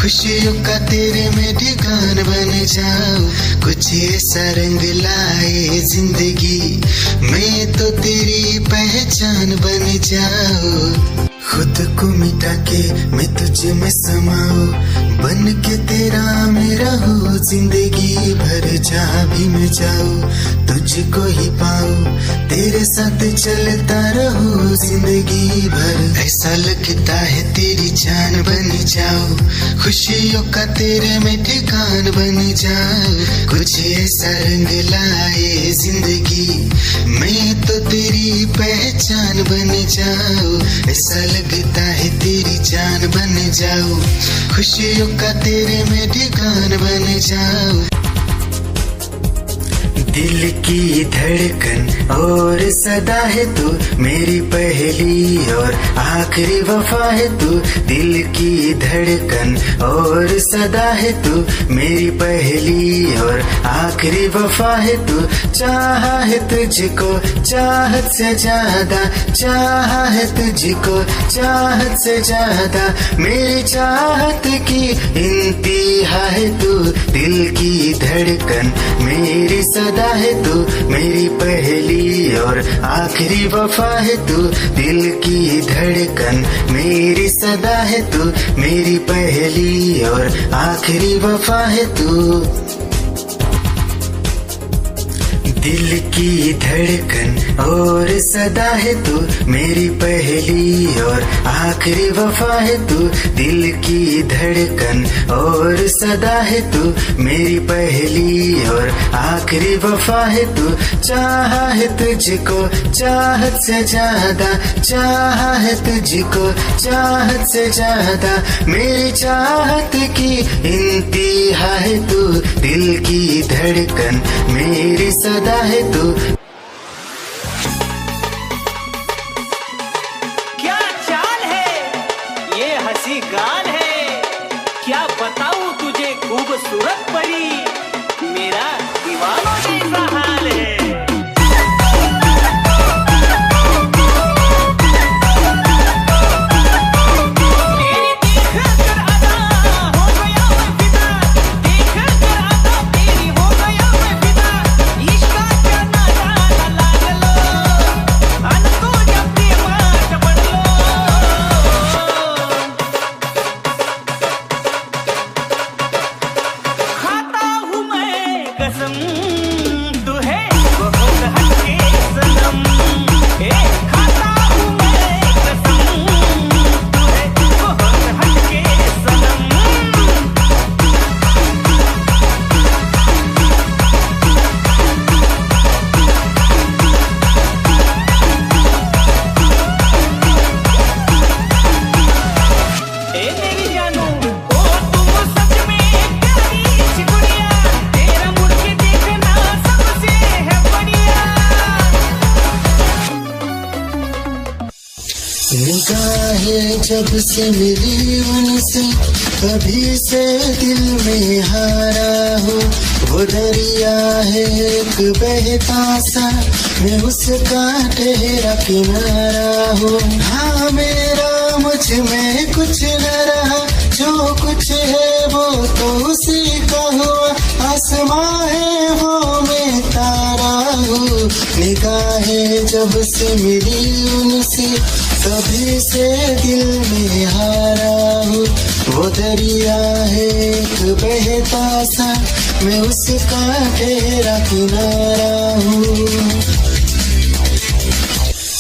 खुशियों का तेरे में ठिकान बन जाऊं। कुछ ऐसा रंग लाए जिंदगी मैं तो तेरी पहचान बन जाऊं। खुद को मिटा के मैं तुझे में समाऊं। बन के तेरा मैं रहूं जिंदगी भर जहाँ भी मैं जाऊं तुझको ही पाऊं। तेरे साथ चलता रहूं जिंदगी भर। ऐसा लगता है तेरी जान बन जाऊं। खुशियों का तेरे में ठिकान बन जाऊं। कुछ ऐसा रंग लाए जिंदगी मैं तो तेरी पहचान बन जाऊं। ऐसा लगता है तेरी जान बन जाऊं। खुशियों का तेरे में ठिकान बन जाऊं। दिल की धड़कन और सदा है तू मेरी पहली और आखिरी वफा है तू। दिल की धड़कन और सदा है तू मेरी पहली और आखिरी वफा है तू। चाहा है तुझको चाहत से ज्यादा। चाहा है तुझको चाहत से ज्यादा। मेरी चाहत की इंतहा है तू। दिल की धड़कन मेरी सदा है तू मेरी पहली और आखिरी वफा है तू। दिल की धड़कन मेरी सदा है तू मेरी पहली और आखिरी वफा है तू। दिल की धड़कन और सदा है तू मेरी पहली और आखिरी वफा है तू। दिल की धड़कन और सदा है तू मेरी पहली और आखिरी वफा है तू। चाहा है तुझको चाहत से ज्यादा। चाहा है तुझको चाहत से ज्यादा। मेरी चाहत की इंतहा है तू। दिल की धड़कन मेरी सदा है तू। क्या चाल है ये हंसी गान है। क्या बताऊं तुझे खूबसूरत परी मेरा दीवानों जैसा हाल है। तेरी देख कर अदा हो गया मैं फिदा। देख कर अदा तेरी हो गया निगाहें जब से मिली उनसे कभी से दिल में हारा हो। वो दरिया है एक बहता सा, मैं उसका ठहरा किनारा हो। हाँ मेरा मुझ में कुछ न रहा, जो कुछ है वो तो उसी का हुआ। आसमां है वो मैं तारा हूँ। निगाहें जब से मिली उनसे कभी से दिल में हारा हूँ। वो दरिया है एक बहता सा, मैं उसका ठहरा किनारा हूँ।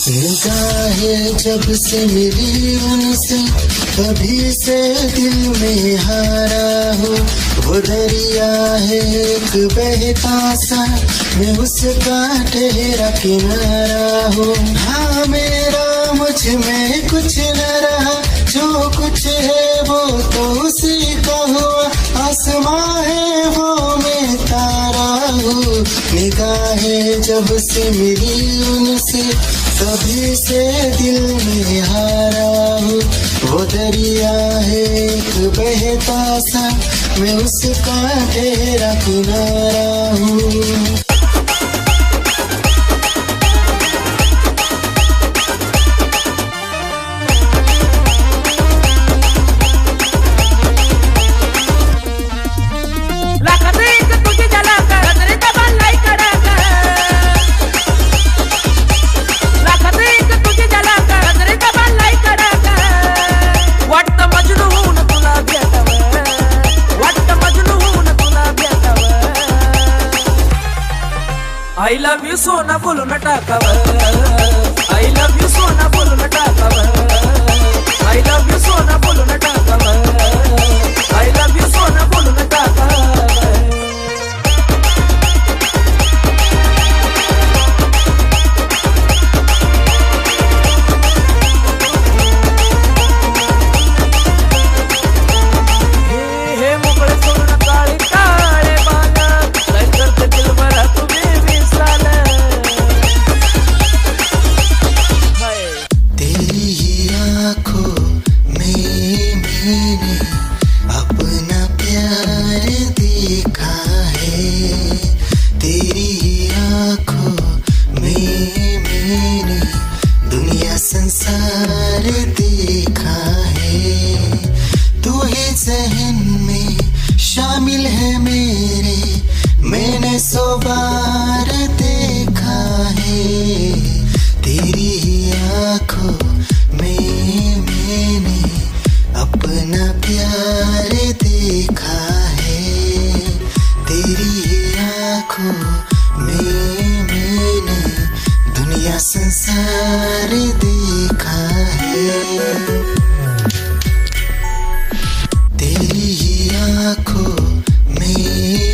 निगाहें जब से मिली उनसे कभी से दिल में हारा हो। वो दरिया है एक बहता सा, मैं उसका ठहरा किनारा हूँ। हाँ मेरा मुझ में कुछ न रहा, जो कुछ है वो तो उसी का हुआ। आसमां है वो मैं तारा हूँ। निगाहें जब से मिली उनसे कभी से दिल में हारा हूँ। वो दरिया है एक बहता सा, मैं उसका ठहरा किनारा हूँ। I love you सोना बोलो न टाकावर। I love you सोना बोलो न टाकावर। I love you सोना बोलो न टाकावर। I love you सोना बोलो न टाकावर। हे मोकळे सोडून काळे काळे बाला, काय करते दिल भरा तुम्ही विसराल। तेरी ही आँखों में मैंने अपना प्यार देखा है। तेरी ही आँखों में मैंने दुनिया संसार देखा है। तू ही जहन में शामिल है मेरे, मैंने 100 बार देखा है। तेरी ही आँखों में मैंने अपना प्यार देखा है। तेरी ही आँखों में मैंने दुनिया संसार देखा है। तेरी ही आँखों में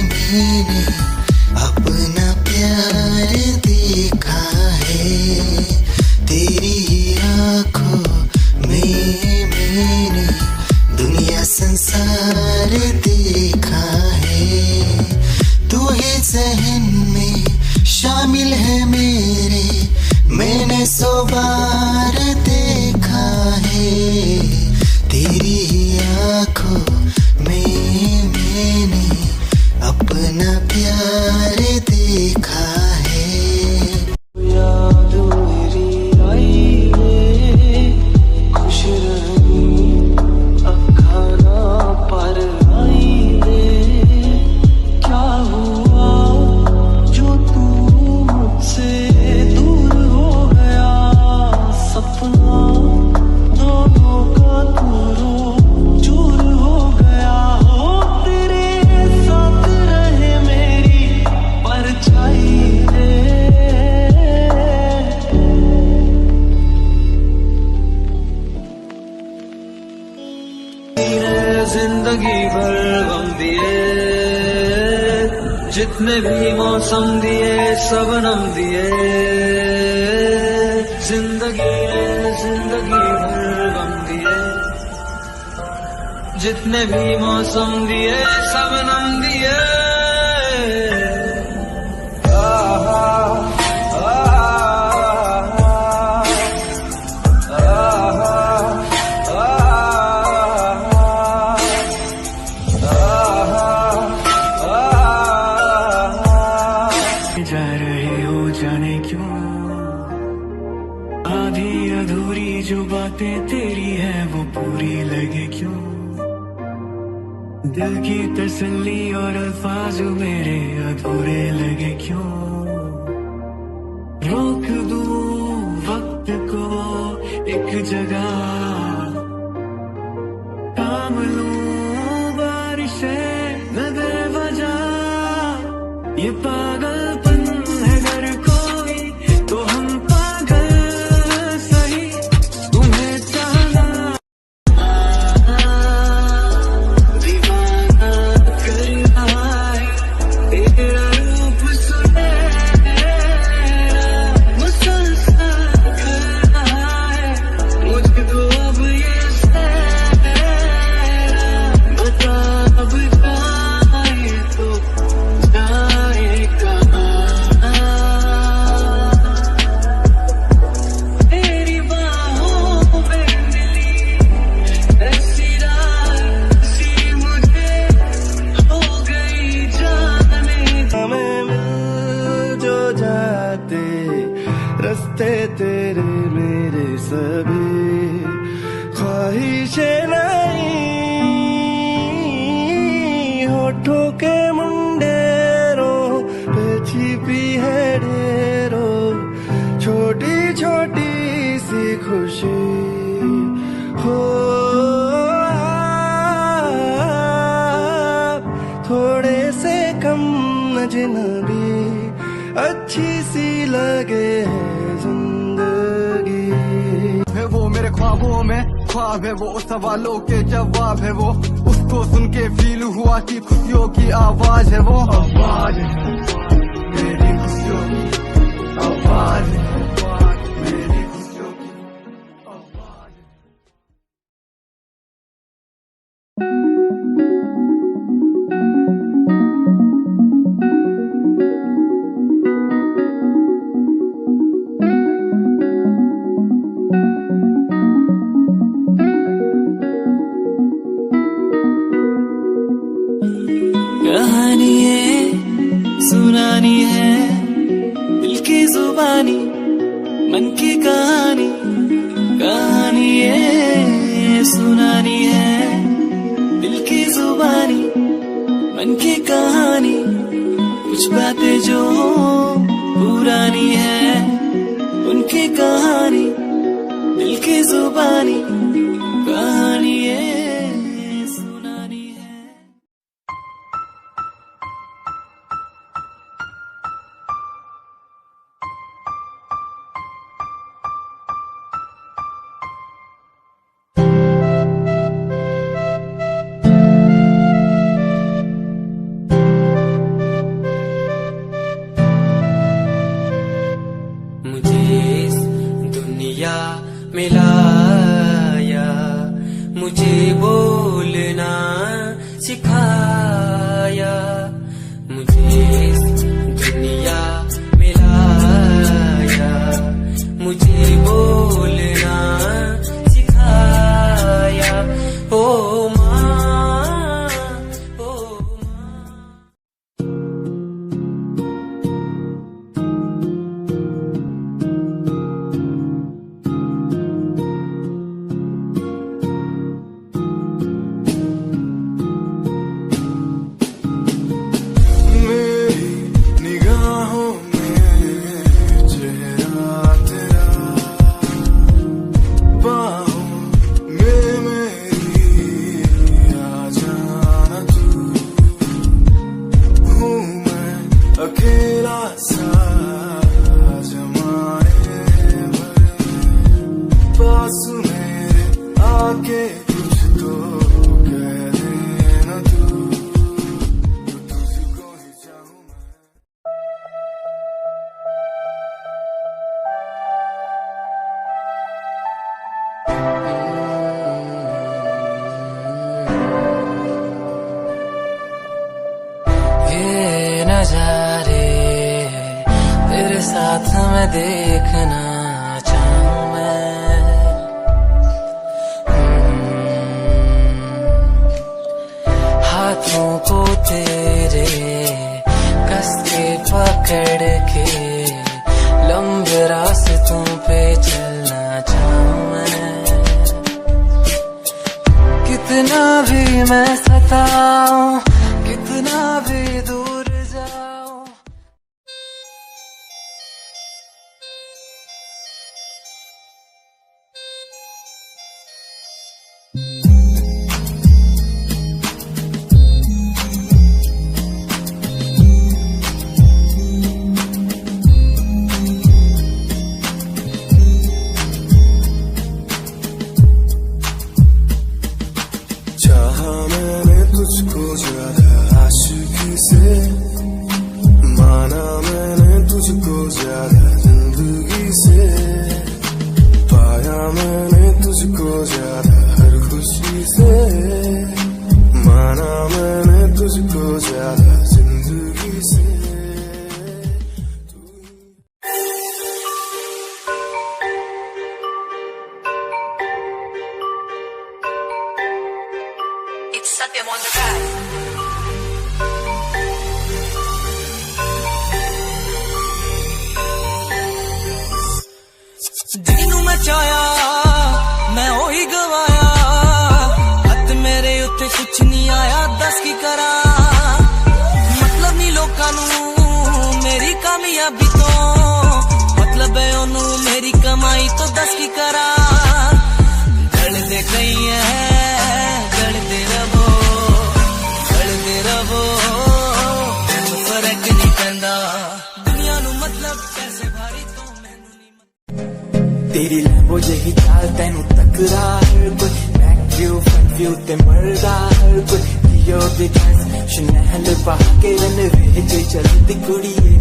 मैंने अपना प्यार देखा है। तेरी ही आँखों में मैंने दुनिया संसार देखा है। तू ही जहन में शामिल है मेरे, मैंने 100 बार देखा है। तेरी ही आँखों में मैंने अपना प्यार देखा है। याद मेरी आई है, खुश रही अखाना पर आई है। क्या हुआ जो तू मुझसे दूर हो गया। सपना दोनों का दूरों चूर हो गया। हो तेरे साथ रहे मेरी परछाई रे। जिंदगी भर गम दिए, जितने भी मौसम दिए सबनम दिए। जिंदगी भर गम दिए, जितने भी मौसम दिए सबनम दिए। आहा, आहा, आहा। तेरी है वो पूरी लगे क्यों, दिल की तसल्ली और अल्फाज मेरे अधूरे लगे क्यों, रोक दूं वक्त को एक जगह, थाम लूं बारिशें न दे वजह, ये पागलपन है अगर कोई तो हम पागल सही, तुम्हें चाहना दीवाना करना है, तेरा रूप सुनहरा मुसलसल करना है, मुझको अब ये सहरा बता, अब जाए तो जाए कहाँ, तेरी बाहों में मिली ऐसी रात सी मुझे हो गई जाने, हमें मिल जो जाते रास्ते तेरे मेरे सभी, ख्वाहिशें नहीं होठों के मुंडेरों पे छिपी है ढेरों, छोटी छोटी सी खुशी हो, थोड़े से कम अजनबी अच्छी सी लगे है जिंदगी, है वो मेरे ख्वाबों में ख्वाब है, वो सवालों के जवाब है, वो उसको सुन के फील हुआ कि खुशियों की आवाज है, वो आवाज है मेरी खुशियों की आवाज है, मेरी खुशियों की आवाज है। कहानी है सुनानी है, दिल की जुबानी मन की कहानी, कहानी है सुनानी है, दिल की जुबानी मन की कहानी, कुछ बातें जो पुरानी है उनकी कहानी, दिल की जुबानी कहानी है सुनानी है। मुझे इस दुनिया में लाया, मुझे बोलना सिखाया, मुझे इस दुनिया में लाया, मुझे बोलना सिखाया, ओ माँ ओ निगाहों में चेहरा तेरा, बाहों में मेरी आ जाना तू, हूँ मैं अकेला सा जमाने भर, पास मेरे आके कुछ तो कह देना तू, तुझको ही चाहूँ मैं। ये नजारे तेरे साथ मैं देखना चाहूँ मैं, हाथों को तेरे कस के पकड़ के लंबे रास्तों पे चलना चाहूँ मैं, मैं सताऊं, कितना भी दूर जाऊं। चाहा मैंने तुझको ज्यादा आशिकी से, माना मैंने तुझको ज्यादा जिंदगी से, पाया मैंने तुझको ज्यादा हर खुशी से, माना मैंने तुझको ज्यादा जिंदगी से। It's Satyam on the track. ਜਿਹਨੂੰ ਮੈਂ ਚਾਹਿਆ ਮੈਂ ਉਹੀ ਗਵਾਇਆ, ਹੱਥ ਮੇਰੇ ਉੱਤੇ ਕੁਛ ਨਹੀਂ ਆਇਆ, ਦੱਸ ਕੀ ਕਰਾਂ। ਮਤਲਬ ਨਹੀਂ ਲੋਕਾਂ ਨੂੰ ਮੇਰੀ ਕਾਮਯਾਬੀ ਤੋਂ, ਮਤਲਬ ਹੈ ਉਹਨੂੰ ਮੇਰੀ ਕਮਾਈ ਤੋਂ, ਦੱਸ ਕੀ ਕਰਾਂ। ਗਲਦੇ ਕਈ ਐ ਗਲਦੇ ਰਵੋ, ਗਲਦੇ ਰਵੋ, ਮੈਨੂੰ ਫਰਕ ਨਹੀਂ ਪੈਂਦਾ। ਦੁਨੀਆ ਨੂੰ ਮਤਲਬ ਪੈਸੇ ਭਾਰੀ ਤੋਂ तेरी लैम्बो जही चाल तेनू तकरा हर कोई, बैक व्यू फ्रंट व्यू ते मरदा हर कोई। लियो दी ड्रेस शनैल पा के रनवे ते चलदी कुड़िए,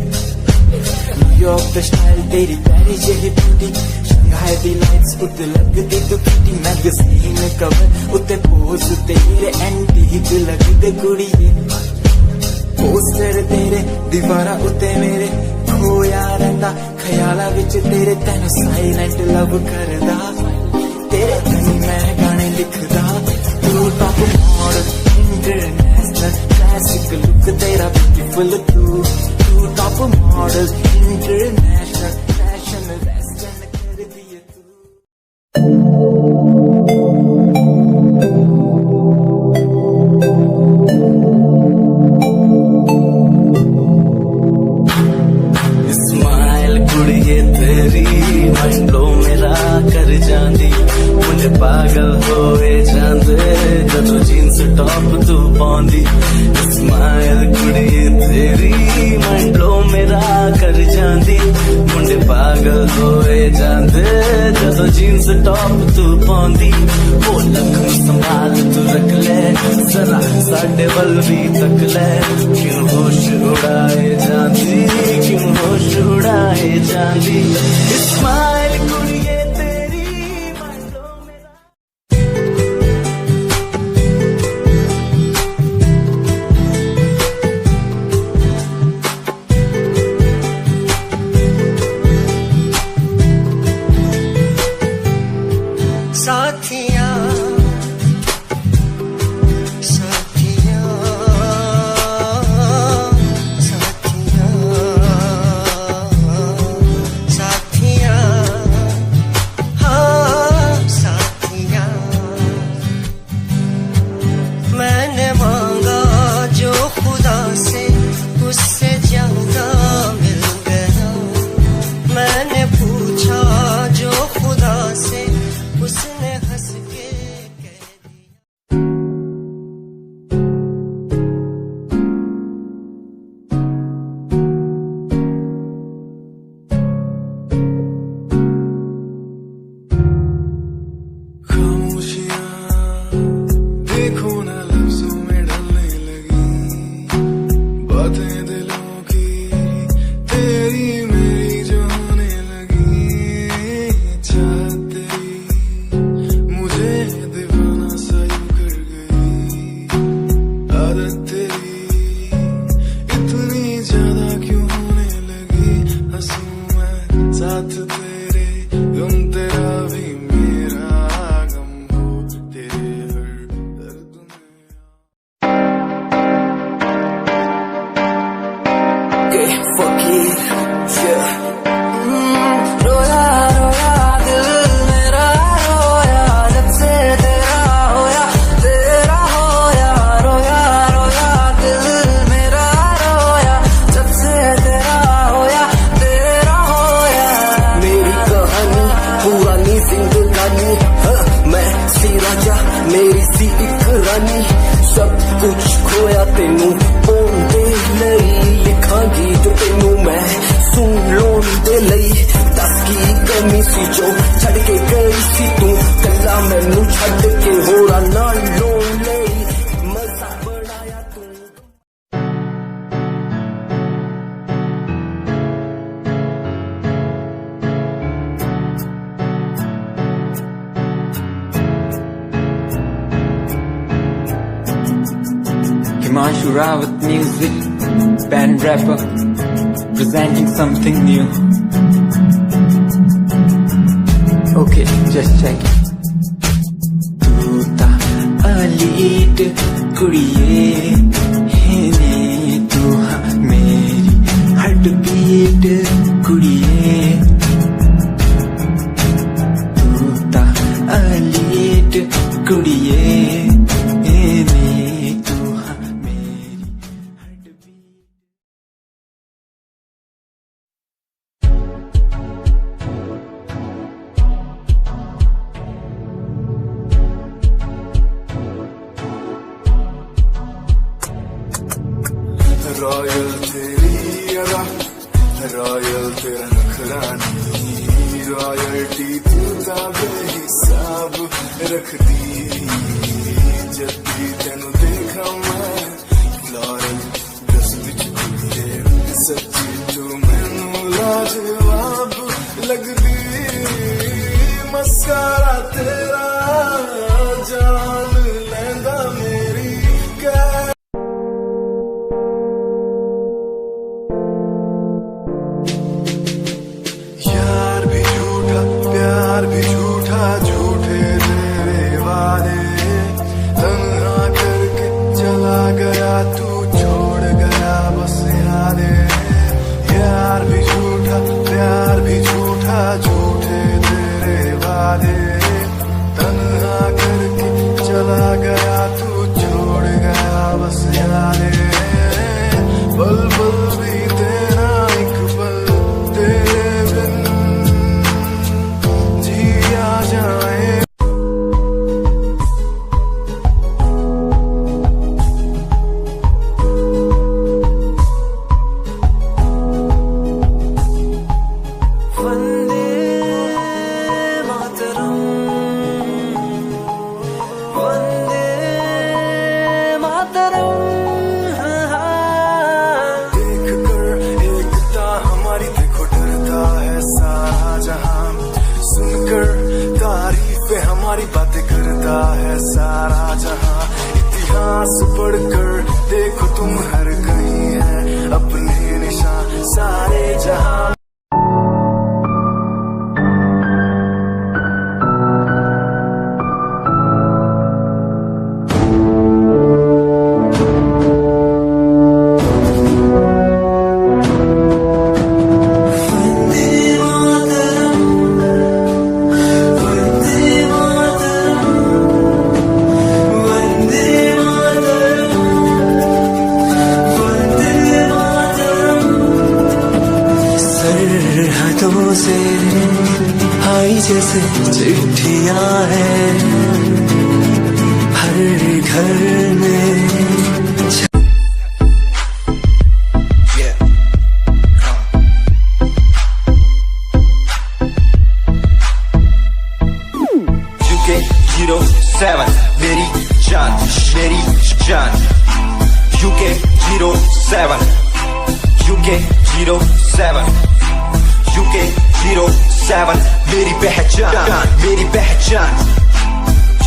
न्यूयॉर्क दा स्टाइल तेरी प्यारी जही ब्यूटी, शंघाई दी लाइट्स उत्ते लगदी दुपट्टी, मैगज़ीन कवर उत्ते पोज तेरे एंटीक लगदे कुड़िए। पोस्टर तेरे दीवारा उत्ते मेरे खोया रहिंदा, ख्याला विच तेरे तैनू साइलेंट लव करदा, तेरे लिए मैं गाने लिखदा। तू top model international classic look तेरा ब्यूटीफुल, तू top model international fashion western कर दिए तू। पागल होए जांदे जदों जींस टॉप तू पाउंदी, स्माइल कुड़िए तेरी मंडलो मेरा कर जांदी। मुंडे पागल होए जांदे जदों जींस टॉप तू पाउंदी, ओ लख संभाल तू रख ले जरा साडे वल भी तक ले। क्यों होश उड़ाए जांदी, क्यों होश उड़ाए जांदी, स्माइल कुड़िए साथिया साथिया साथिया साथिया हाँ साथिया। मैंने मांगा जो खुदा से उससे ज्यादा मिल गया, मैंने पूछा जो खुदा से उसने हंस नी सी जो छड़ के गई सी तू कल्ला मैनू छड़ के होरा ना लोले मजा बनाया तू। Himanshu Rawat music, band rapper, presenting something new. Okay, just check it. तू ता अलीट कुड़िए है तू मेरी हार्ट बीट कुड़िए तू ता अलीट कुड़िए रॉयल तेरी अदा रॉयल तेरा नखरानी रॉयल्टी तू ता बेहिसाब रख दी जब भी तेनू देखा मैं फ्लोरल दस विच कुड़िए सच्ची तू मैनू लाजवाब लगदी मस्कारा तेरा जान लैंदा मेरी प्यार भी झूठा झूठे तेरे वादे तन्हा करके चला गया तू छोड़ गया बस यादें यार भी झूठा प्यार भी झूठा झूठे तेरे वादे तन्हा करके चला गया तू छोड़ गया बस यादें पल पल भी तेरा एक पल तेरे बिन जाए वंदे मातरम वंदे मातरम देख कर एकता हमारी देखो डरता है सारा जहां सुनकर तारीफें हमारी बातें करता है सारा जहां इतिहास पढ़कर देखो तुम हर कहीं है अपने निशान सारे जहां से आई जैसे चिट्ठियां हैं हर घर में UK 07 मेरी जान UK 07 UK 07 UK 07 मेरी पहचान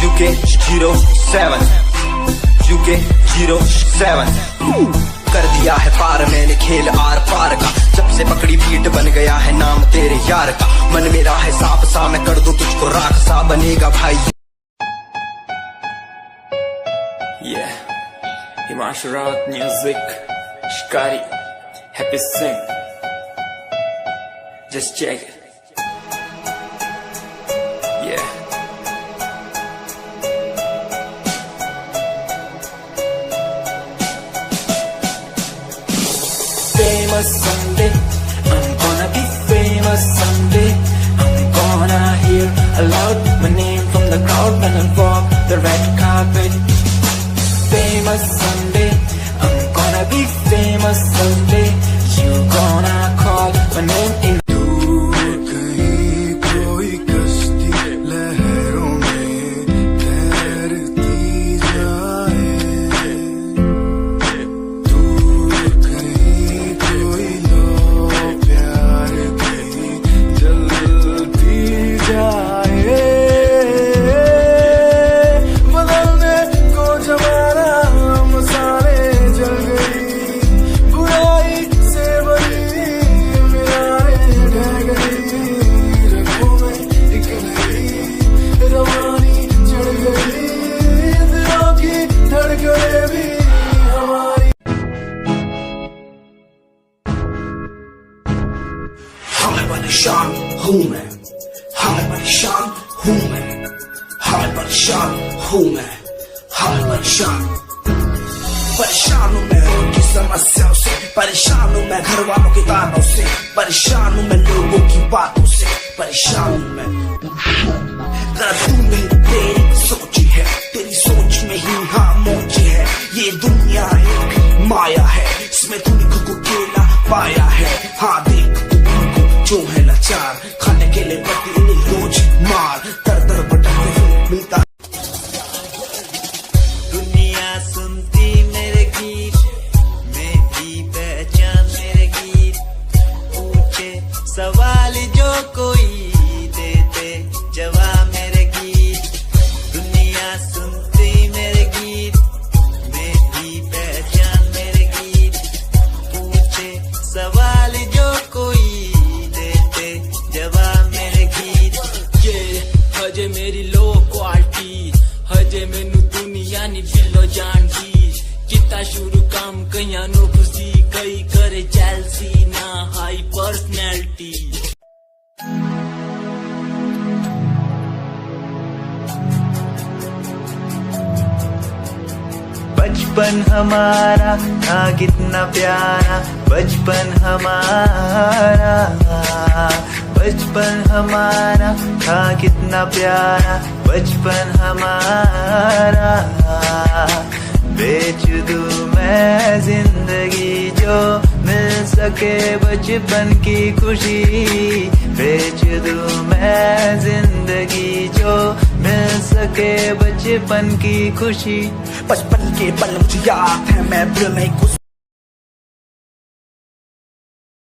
UK 07 UK 07 कर दिया है पार मैंने खेल आर पार का जब से पकड़ी बीट बन गया है नाम तेरे यार का मन मेरा है सांप सा मैं कर दूं तुझको राख सा बनेगा भाई। Yeah, Himanshu Rawat music, Shikari, Happy Singh. Just check it. Yeah. Famous someday, I'm gonna be famous someday. I'm gonna hear aloud my name from the crowd when I walk the red carpet. Famous someday, I'm gonna be famous someday. You gonna call my name in कहीं पे हूँ मैं, हाय परेशान हूँ मैं, हाय परेशान हूँ मैं, हाय परेशान हूँ मैं उनकी समस्याओं से, परेशान हूँ मैं घर वालों के तानों से, परेशान हूँ मैं लोगों की बातों से, परेशान हूँ मैं। जरा तू नहीं तेरी सोची है, तेरी सोच में ही हाँ मोची है, ये दुनिया एक माया है, इसमें तूने खुद को अकेला पाया है। हाँ देख तू जो है लाचार, खाने के लिए पति उन्हें रोज मार, दर दर भटकते हुए मिलता। दुनिया सुनती मेरे गीत, मेरी पहचान मेरे गीत, पूछे सवाल जो कोई देते जवाब मेरे गीत। दुनिया सुनती मेरे गीत, मेरी पहचान मेरे गीत, पूछे सवाल जो कोई देते जवाब मेरे गीत। ये हजे मेरी लो क्वालिटी, हजे मैनू दुनिया नी दिलो जानती, किता शुरू काम कईयां नु खुशी, कई करे जेलसी ना हाई पर्सनैलिटी। बचपन हमारा था कितना प्यारा, बचपन हमारा, बचपन हमारा था कितना प्यारा, बचपन हमारा। बेच दूं मैं जिंदगी जो मिल सके बचपन की खुशी, बेच दूं मैं जिंदगी जो मिल सके बचपन की खुशी। बचपन के पल मुझे याद है, मैं भूल नहीं कुछ